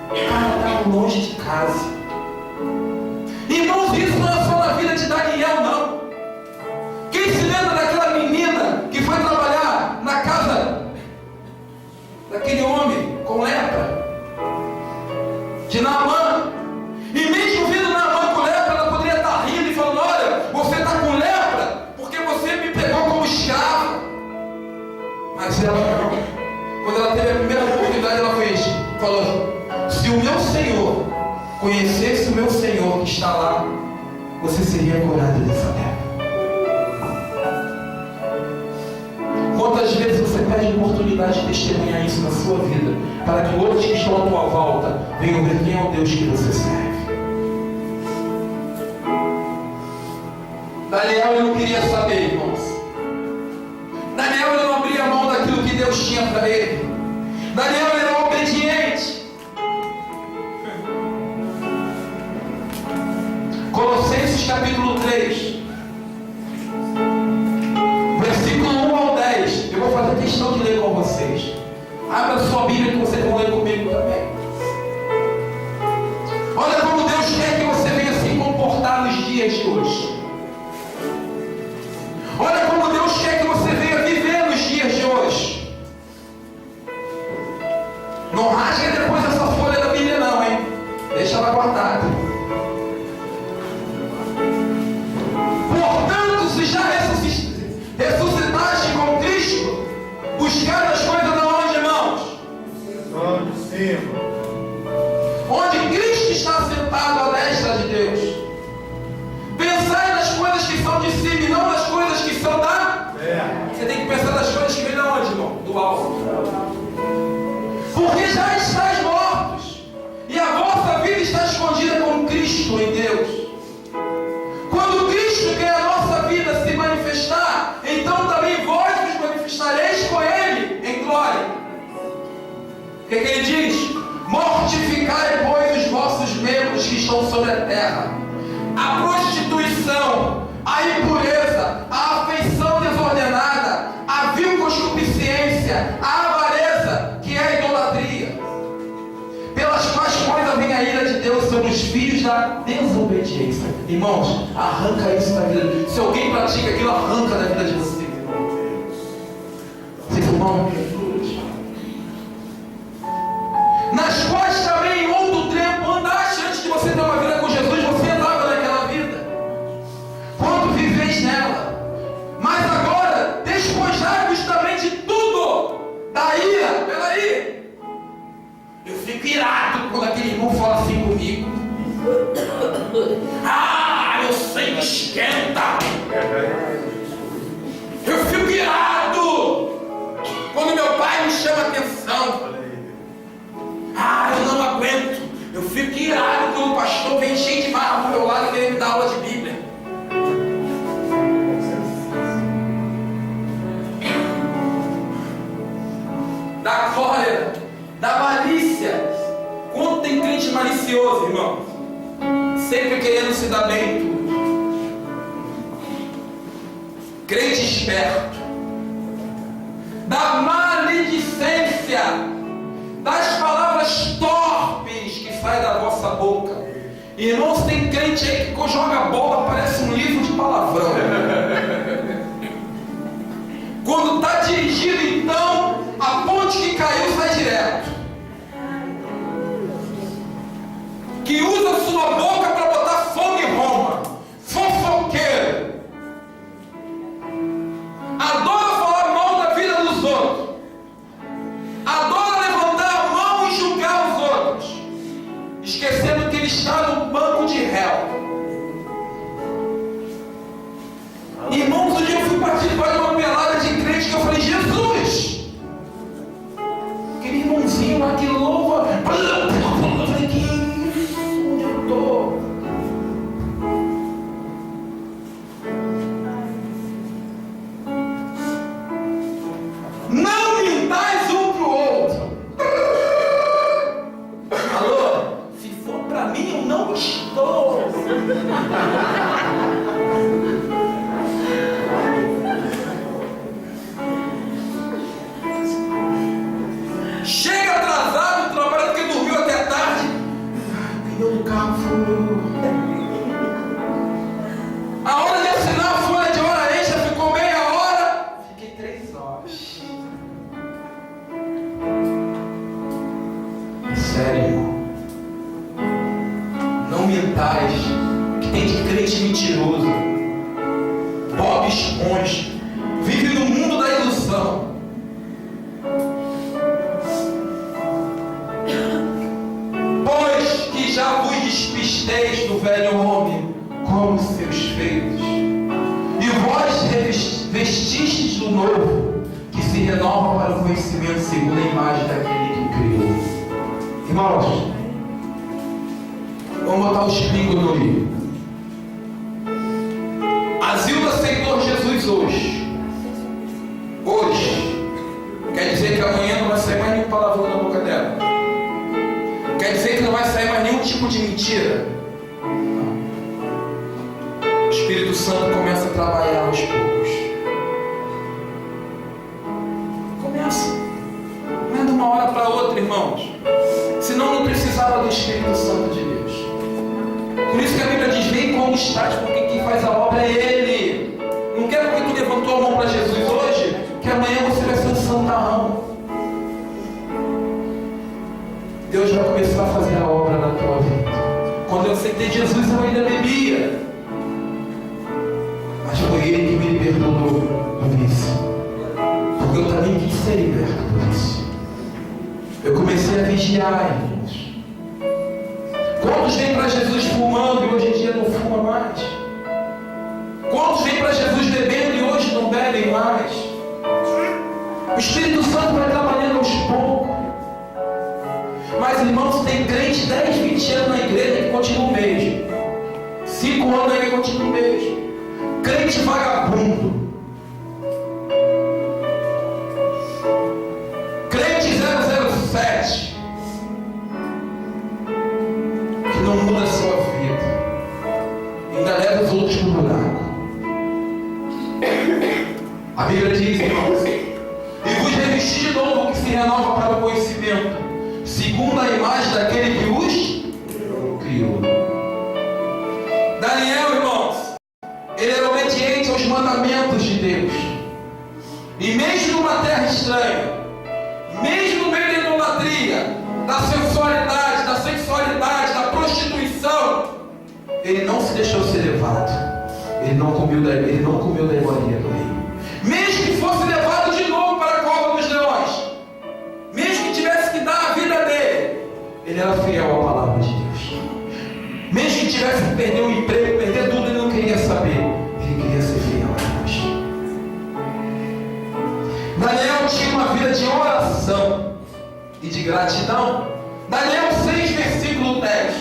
O cara estava longe de casa. Irmãos, isso não é só na vida de Daniel, não. Quem se lembra daquela menina que foi trabalhar na casa daquele homem com lepra? De Naamã. E mesmo vendo Naamã com lepra, ela poderia estar rindo e falando: olha, você está com lepra porque você me pegou como escravo. Mas ela não. Quando ela teve a primeira oportunidade, ela falou: se o meu Senhor conhecesse o meu Senhor que está lá, você seria curado dessa lepra. Quantas vezes você perde a oportunidade de testemunhar isso na sua vida, para que outros que estão à tua volta venham ver quem é o Deus que você serve? Daniel, ele não queria saber, irmãos. Daniel, ele não abria mão daquilo que Deus tinha para ele. Daniel, ele era obediente. Colossenses capítulo 3, versículo 1 ao 10. Eu vou fazer questão de ler com vocês. Abra sua Bíblia que vocês vão ler comigo também. Olha como Deus quer que você venha se comportar nos dias de hoje. Olha como Deus quer que você venha viver nos dias de hoje. Não rasga depois essa folha da Bíblia não, hein? estava acordado. Portanto, se já ressuscitaste com Cristo, buscar as coisas aonde, irmãos? Onde cima. Onde Cristo está sentado à destra de Deus. Pensai nas coisas que são de cima e não nas coisas que são da terra. Você tem que pensar nas coisas que vêm de onde, irmão? Do alto. Porque já estáis mortos, e a vossa vida está escondida com Cristo em Deus. Quando Cristo, que é a nossa vida, se manifestar, então também vós vos manifestareis com Ele em glória. O que ele diz? Mortificai, pois, os vossos membros que estão sobre a terra: a prostituição, a impureza, a afeição desordenada, a vil concupiscência, a avareza, que é a idolatria, pelas quais coisas vem a ira de Deus sobre os filhos da desobediência. Irmãos, arranca isso da vida. Se alguém pratica aquilo, arranca da vida de você. Vocês vão nas quais também em outro tempo andaste. Antes de você ter uma vida com Jesus, você andava naquela vida, quando viveis nela. Mas agora despojai-vos também de tudo, da ira. Peraí, eu fico irado quando aquele irmão fala assim comigo. Ah, meu sangue esquenta. Eu fico irado quando meu pai me chama a atenção. Ah, eu não aguento. Eu fico irado quando o pastor vem cheio de marra pro meu lado e quer me dar aula de Bíblia. Da cólera, da malícia. Quanto tem crente malicioso, irmão? Sempre querendo se dar bem em tudo. Crente esperto. Da maledicência, das palavras torpes que saem da vossa boca. Irmãos, tem crente aí que joga a bola, parece um livro de palavrão. Quando está dirigido, então, a ponte que caiu sai direto. Que usa sua boca para botar fogo em Roma. Fofoqueiro. Adora falar mal da vida dos outros. Adora levantar a mão e julgar os outros, esquecendo que ele está no banco de réu. Irmãos, um dia eu fui participar de uma pelada de crente que eu falei: Jesus, aquele irmãozinho lá que louva. Eu falei: que isso? Onde eu estou? Não mintais um pro outro. Alô? Se for pra mim, eu não estou. Chega atrasado, trabalha porque dormiu até tarde. Pneu do carro furou. A hora de assinar a folha de hora extra ficou meia hora. Fiquei 3 horas. Sério, irmão. Não mentais, que tem de crente mentiroso. Bob Esponja. Vive no mundo da ilusão. Pois que já vos despisteis do velho homem como seus feitos, e vós vestistes do novo, que se renova para o conhecimento segundo a imagem daquele que criou. Irmãos, vamos botar os pingos no livro. A Zilda aceitou Jesus hoje. Hoje. Quer dizer que amanhã não vai sair mais nenhum palavrão da boca dela. Quer dizer que não vai sair mais nenhum tipo de mentira. O Espírito Santo começa a trabalhar aos poucos. Começa. Não é de uma hora para outra, irmãos. Senão não precisava do Espírito Santo de Deus. Por isso que a Bíblia diz: vem como estás, porque quem faz a obra é Ele. Não quero porque tu levantou a mão para Jesus hoje, que amanhã você vai ser um santarrão. Deus vai começar a fazer a obra na tua vida. aceitei Jesus, eu ainda bebia. Mas foi Ele que me libertou do vício. Porque eu também quis ser liberto do vício. Eu comecei a vigiar, irmãos. Quantos vêm para Jesus fumando e hoje em dia não fuma mais? Quantos vêm para Jesus bebendo e hoje não bebem mais? O Espírito Santo vai trabalhando aos poucos. Mas, irmãos, tem crente 10, 20 anos na igreja que continua o mesmo. 5 anos aí que continua o mesmo. Crente vagabundo. Crente 007. Que não muda a sua vida. Ainda leva os outros para o buraco. A Bíblia diz, irmãos: e vos revesti de novo, que se renova para o conhecimento, segundo a imagem daquele que os criou. Daniel, irmãos, ele era obediente aos mandamentos de Deus. E mesmo numa terra estranha, mesmo no meio da idolatria, da sensualidade, da sexualidade, da prostituição, ele não se deixou ser levado. Ele não comeu da iguaria do rei. Mesmo que fosse levado de novo para a cova dos leões, mesmo que tivesse que dar a vida dele, ele era fiel à palavra de Deus. Mesmo que tivesse que perder o emprego, perder tudo, ele não queria saber. Ele queria ser fiel a Deus. Daniel tinha uma vida de oração e de gratidão. Daniel 6, versículo 10.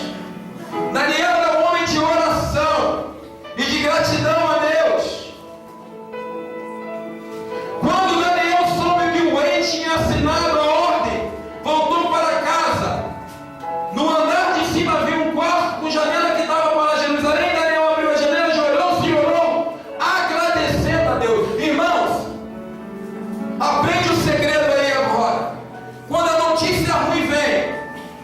Daniel era um homem de oração e de gratidão a Deus. Quando Daniel soube que o rei tinha assinado a ordem, voltou para casa. No andar de cima havia um quarto com janela que dava para Jerusalém. Daniel abriu a janela, ajoelhou-se e orou, agradecendo a Deus. Irmãos, aprende o segredo aí agora. Quando a notícia ruim vem,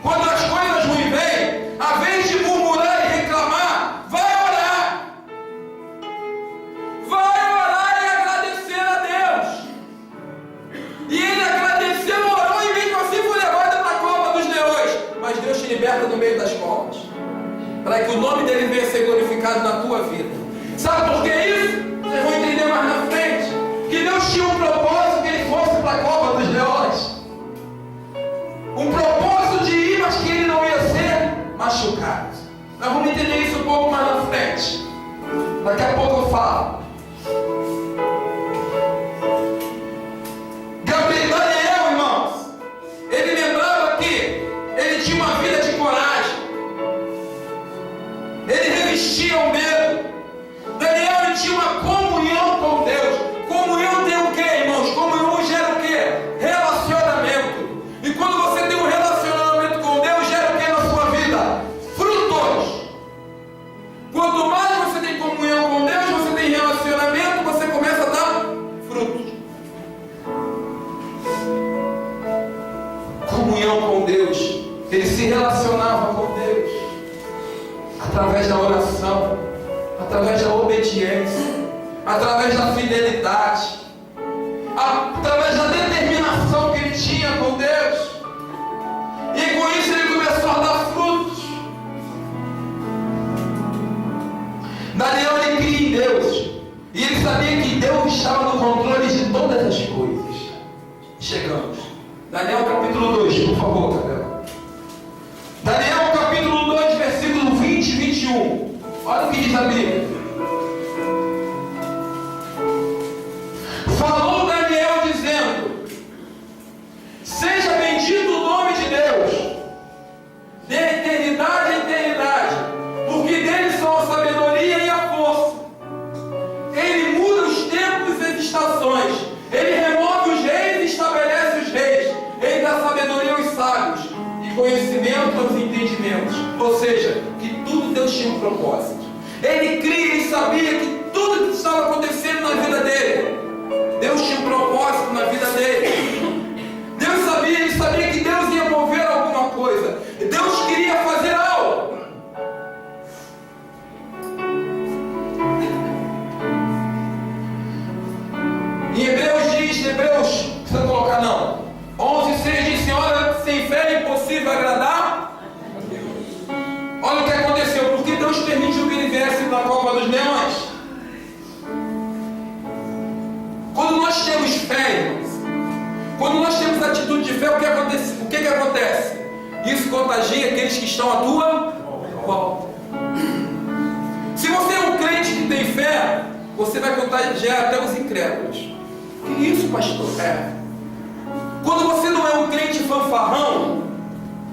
quando as coisas ruins vêm, a vez de murmurar e reclamar, vai orar. Vai orar e agradecer a Deus. E ele agradeceu, orou e mesmo assim foi levado para a cova dos leões. Mas Deus te liberta no meio das covas, para que o nome dele venha ser glorificado na tua vida. Sabe por que isso? Vocês vão entender mais na frente. Que Deus tinha um propósito que ele fosse para a cova dos leões. Um propósito de ir, mas que ele não ia ser machucado. Nós vamos entender isso um pouco mais na frente. Daqui a pouco eu falo. Daniel, irmãos, ele lembrava que ele tinha uma vida de coragem. Ele revestia o medo. Daniel, ele tinha uma comunhão com Deus. Comunhão tem o quê, irmãos? Comunhão gera o quê? Relacionamento. E quando você tem um relacionamento com Deus, gera o quê na sua vida? Frutos. Quanto mais você tem comunhão com Deus, você tem relacionamento, você começa a dar frutos. Comunhão com Deus. Ele se relacionava com Deus através da oração, através da obediência, através da fidelidade, através da determinação que ele tinha com Deus. E com isso ele começou a dar frutos. Daniel, ele cria em Deus, e ele sabia que Deus estava no controle de todas as coisas. Chegamos. Daniel capítulo 2, por favor, Gabriel. Daniel capítulo 2, versículo 20 e 21. Olha o que diz a Bíblia. Falou Daniel dizendo: seja bendito o nome de Deus, de eternidade a eternidade, porque dele são a sabedoria e a força. Ele muda os tempos e as estações. Ele remove os reis e estabelece os reis. Ele dá sabedoria aos sábios e conhecimento aos entendimentos. Ou seja, que tudo Deus tinha um propósito. Ele cria e sabia que tudo que estava acontecendo na vida dele, Deus tinha um propósito na vida dele. Deus sabia, ele sabia que Deus ia mover alguma coisa. Deus queria fazer algo. Em Hebreus diz, Hebreus, não precisa colocar não, 11:6 diz: Senhora, sem fé é impossível agradar. Olha o que aconteceu. Deus permitiu que ele viesse para a cova dos leões? Quando nós temos fé, irmãos, quando nós temos atitude de fé, o que acontece? Isso contagia aqueles que estão à tua volta. Se você é um crente que tem fé, você vai contagiar até os incrédulos. Que isso, pastor? Quando você não é um crente fanfarrão,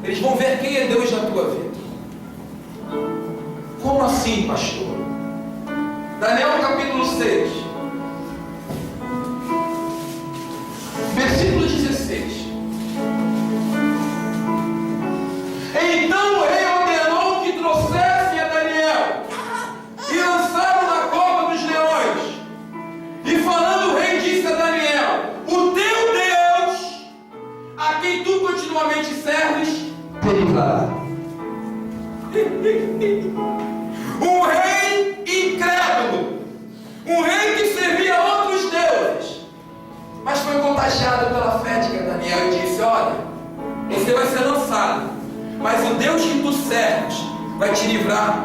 eles vão ver quem é Deus na tua vida. Como assim, pastor? Daniel capítulo 6, versículo 16. Então o rei ordenou que trouxessem a Daniel e lançaram na cova dos leões. E falando o rei disse a Daniel: o teu Deus, a quem tu continuamente serves, te livrará. Um rei incrédulo, um rei que servia a outros deuses, mas foi contagiado pela fé de Daniel e disse: olha, você vai ser lançado, mas o Deus que tu serves vai te livrar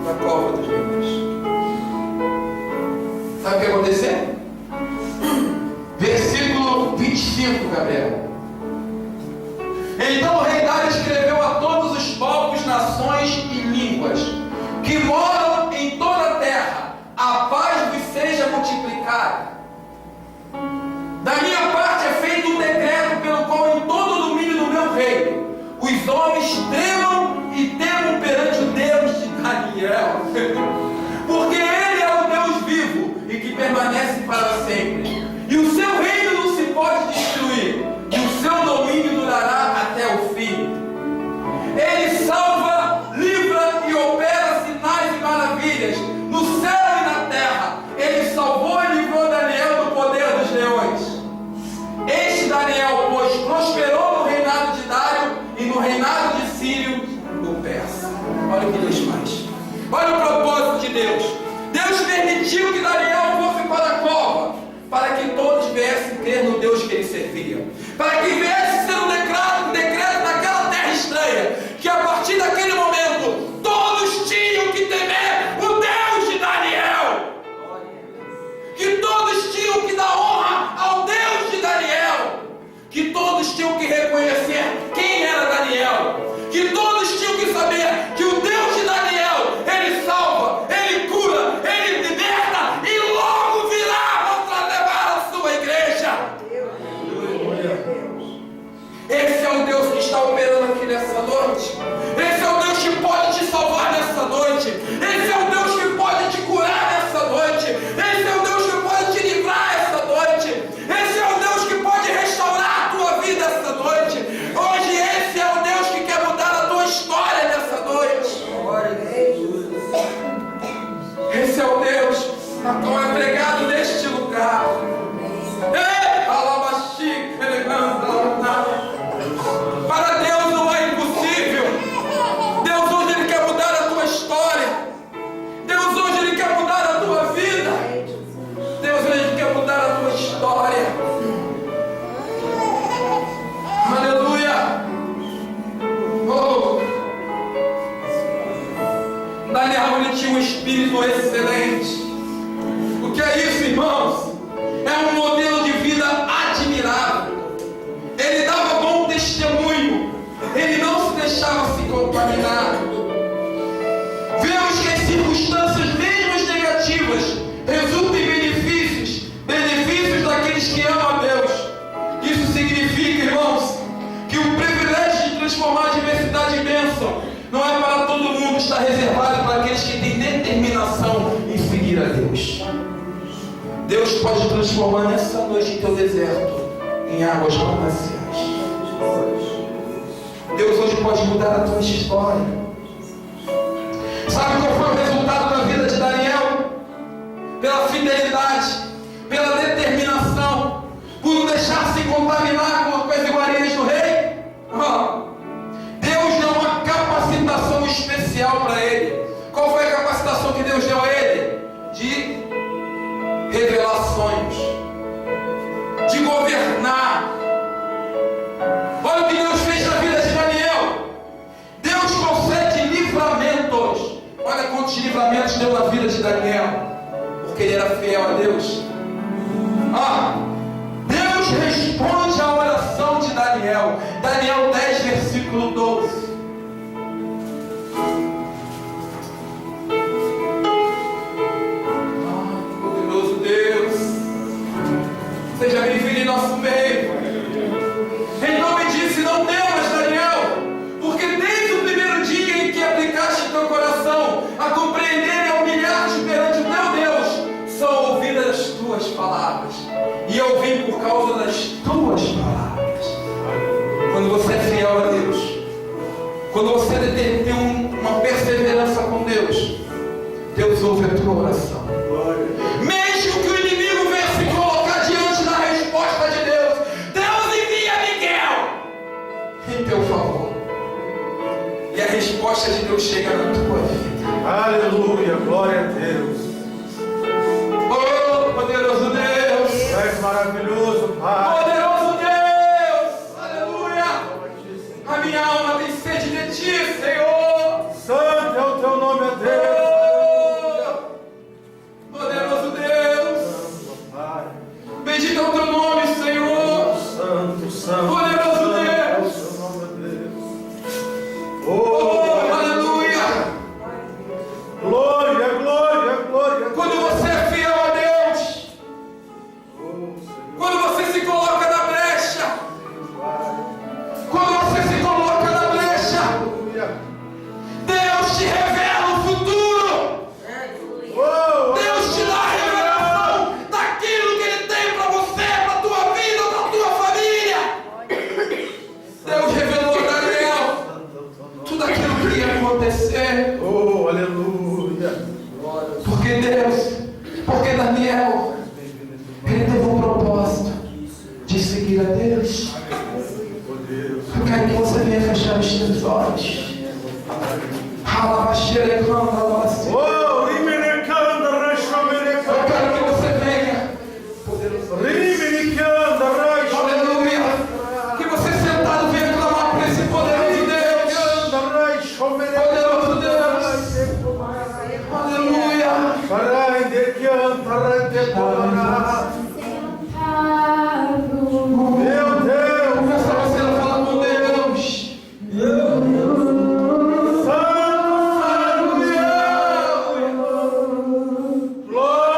da cova dos leões. Sabe o que aconteceu? Versículo 25, Gabriel. Então o rei Dário escreveu a todos os povos, nações e línguas que moram em toda a terra: a paz vos seja multiplicada. Da minha parte é feito um decreto pelo qual em todo o domínio do meu reino os homens tremam e temam perante o Deus de Daniel, porque ele é o Deus vivo e que permanece para sempre, e o seu reino não se pode destruir, e o seu domínio durará até o fim. Ele salva, livra e opera sinais e maravilhas no céu e na terra. Ele salvou e livrou Daniel do poder dos leões. Este Daniel, pois, prosperou no reinado de Dário e no reinado de Sírio, o persa. Olha o que Deus faz. Olha o propósito de Deus. Deus permitiu que Daniel fosse para a cova, para que todos viessem crer no Deus que ele servia, para que viesse ser um decreto naquela terra estranha, que a partir daquele momento todos tinham que temer o Deus de Daniel, que todos tinham que dar honra ao Deus de Daniel, que todos tinham que reconhecer quem era Daniel, que todos tinham que saber que o Deus de Daniel, ele salva, ele cura, ele liberta e logo virá para levar a sua igreja. Esse é o Deus que está operando aqui nessa noite. Esse é o Deus que pode te salvar nessa noite. Esse é o Deus que pode te curar nessa noite. Esse é o Deus que pode te livrar essa noite. Esse é o Deus que pode restaurar a tua vida essa noite. Hoje esse é o Deus que quer mudar a tua história nessa noite. Esse é o Deus a qual é pregado neste lugar. Para Deus não é impossível. Deus hoje ele quer mudar a tua história. Deus hoje ele quer mudar a tua vida. Deus hoje ele quer mudar a tua história. Aleluia. Oh. Daniel ele tinha um espírito excelente. O que é isso, irmãos? É um modelo de vida admirável. Ele dava bom testemunho. Ele não se deixava se contaminar. Vemos que as circunstâncias mesmo negativas resultam em benefícios daqueles que amam a Deus. Isso significa, irmãos, que o privilégio de transformar a adversidade em bênção não é para todo mundo, está reservado para aqueles que têm determinação em seguir a Deus. Deus pode transformar nessa noite em teu deserto em águas mananciais. Deus hoje pode mudar a tua história. Sabe qual foi o resultado da vida de Daniel? Pela fidelidade, pela determinação, por não deixar se contaminar com as iguarias do rei. Deus deu uma capacitação especial para ele. Qual foi a capacitação que Deus deu a ele? De revelar sonhos, de governar. Olha o que Deus fez na vida de Daniel. Deus concede livramentos Olha quantos livramentos deu na vida de Daniel, porque ele era fiel a Deus. Deus responde à oração de Daniel. Daniel 10, versículo 12. Poderoso Deus, seja bem-vindo em nosso meio. Então me disse: não temas, Daniel, porque desde o primeiro dia em que aplicaste teu coração a compreender e a humilhar-te perante o teu Deus, são ouvidas as tuas palavras, e eu vim por causa das tuas palavras. Quando você é fiel a Deus, quando você tem uma perseverança com Deus, Deus ouve a tua oração. Mesmo que o inimigo venha se colocar diante da resposta de Deus, Deus envia Miguel em teu favor, e a resposta de Deus chega na tua vida. Aleluia, glória a Deus. Oh, poderoso Deus! Tu és maravilhoso, Pai. Poderoso Deus! Aleluia! A minha alma tem sede de ti, Senhor! Santo é o teu nome, ó Deus. Oh, poderoso Deus! Santo, Pai. Bendito é o teu nome, Senhor! Santo, santo. Poderoso santo é o Deus. teu nome, ó Deus. Oh, aleluia! Glória, glória, glória. Quando você é fiel a Deus, quando você se coloca na brecha, quando você se coloca na brecha, Deus te revela o futuro. Deus te dá a revelação daquilo que Ele tem para você, para a tua vida, para a tua família. Deus revelou a Daniel tudo aquilo que ia acontecer. Oh, aleluia. Porque Daniel, ele teve um propósito de seguir a Deus. Eu quero que você venha fechar os teus olhos. Oh, rimerecanda, Eu rashomerecanda. quero que você venha. Rimerecanda, rashomerecanda. Aleluia. Que você sentado venha clamar por esse poderoso Deus. Poderoso Deus. Aleluia. Meu Deus. Começa você a falar com Deus. Glória.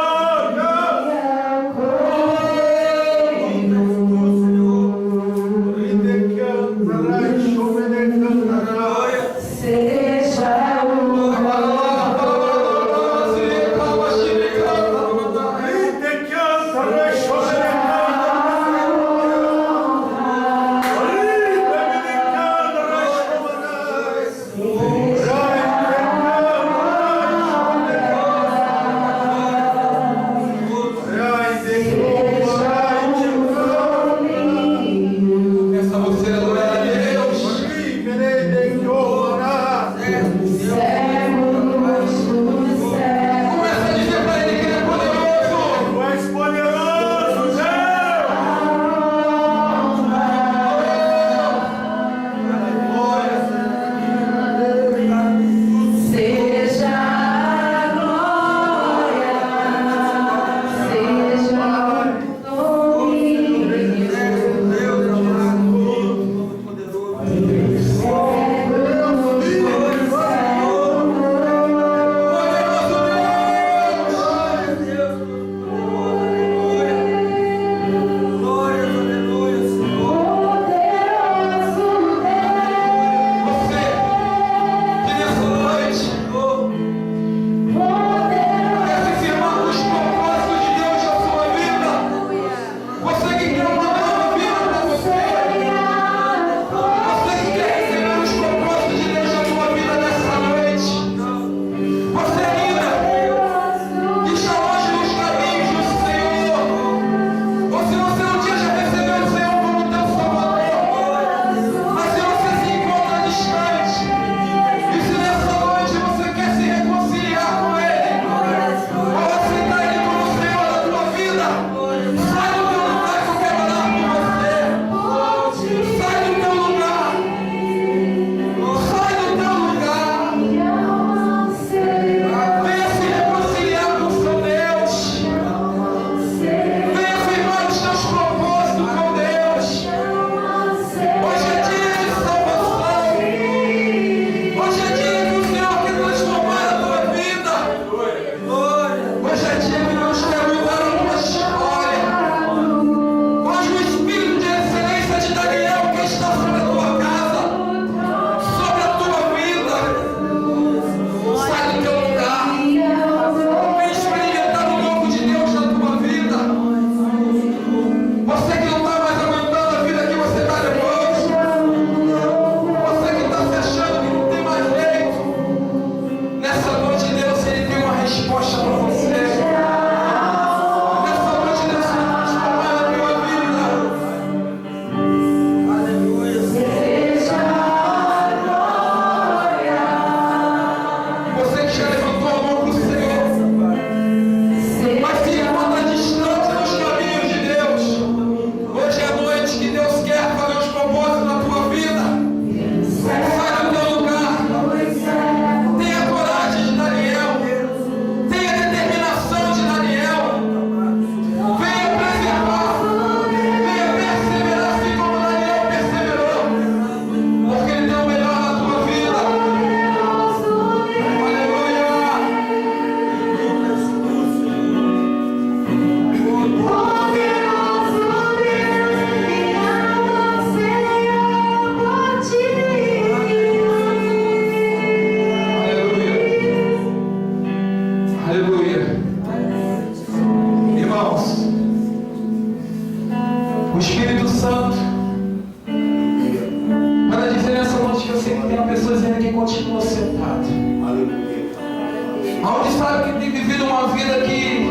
Aonde sabe que tem vivido uma vida que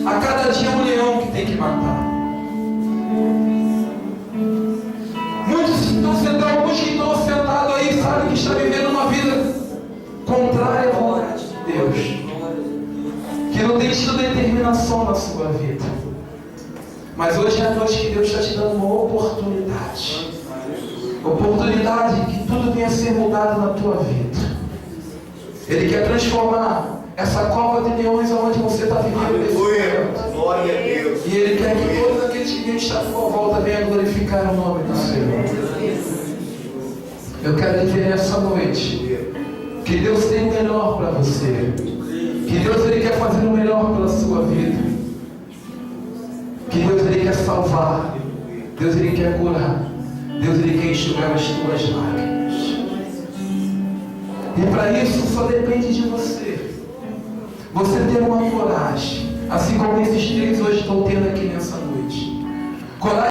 a cada dia é um leão que tem que matar. Alguns que estão sentados aí sabem que está vivendo uma vida contrária à vontade de Deus, que não tem tido determinação na sua vida. Mas hoje é a noite que Deus está te dando uma oportunidade que tudo venha a ser mudado na tua vida. Ele quer transformar essa cova de leões onde você está vivendo nesse momento. Glória a Deus. E Ele quer que todos aqueles que vêm estar à sua volta venham glorificar o nome do Senhor. Eu quero dizer nessa noite que Deus tem o melhor para você. Que Deus Ele quer fazer o melhor pela sua vida. Que Deus Ele quer salvar. Deus Ele quer curar. Deus Ele quer enxugar as tuas lágrimas. E para isso só depende de você. Você ter uma coragem, assim como esses três hoje estão tendo aqui nessa noite. Coragem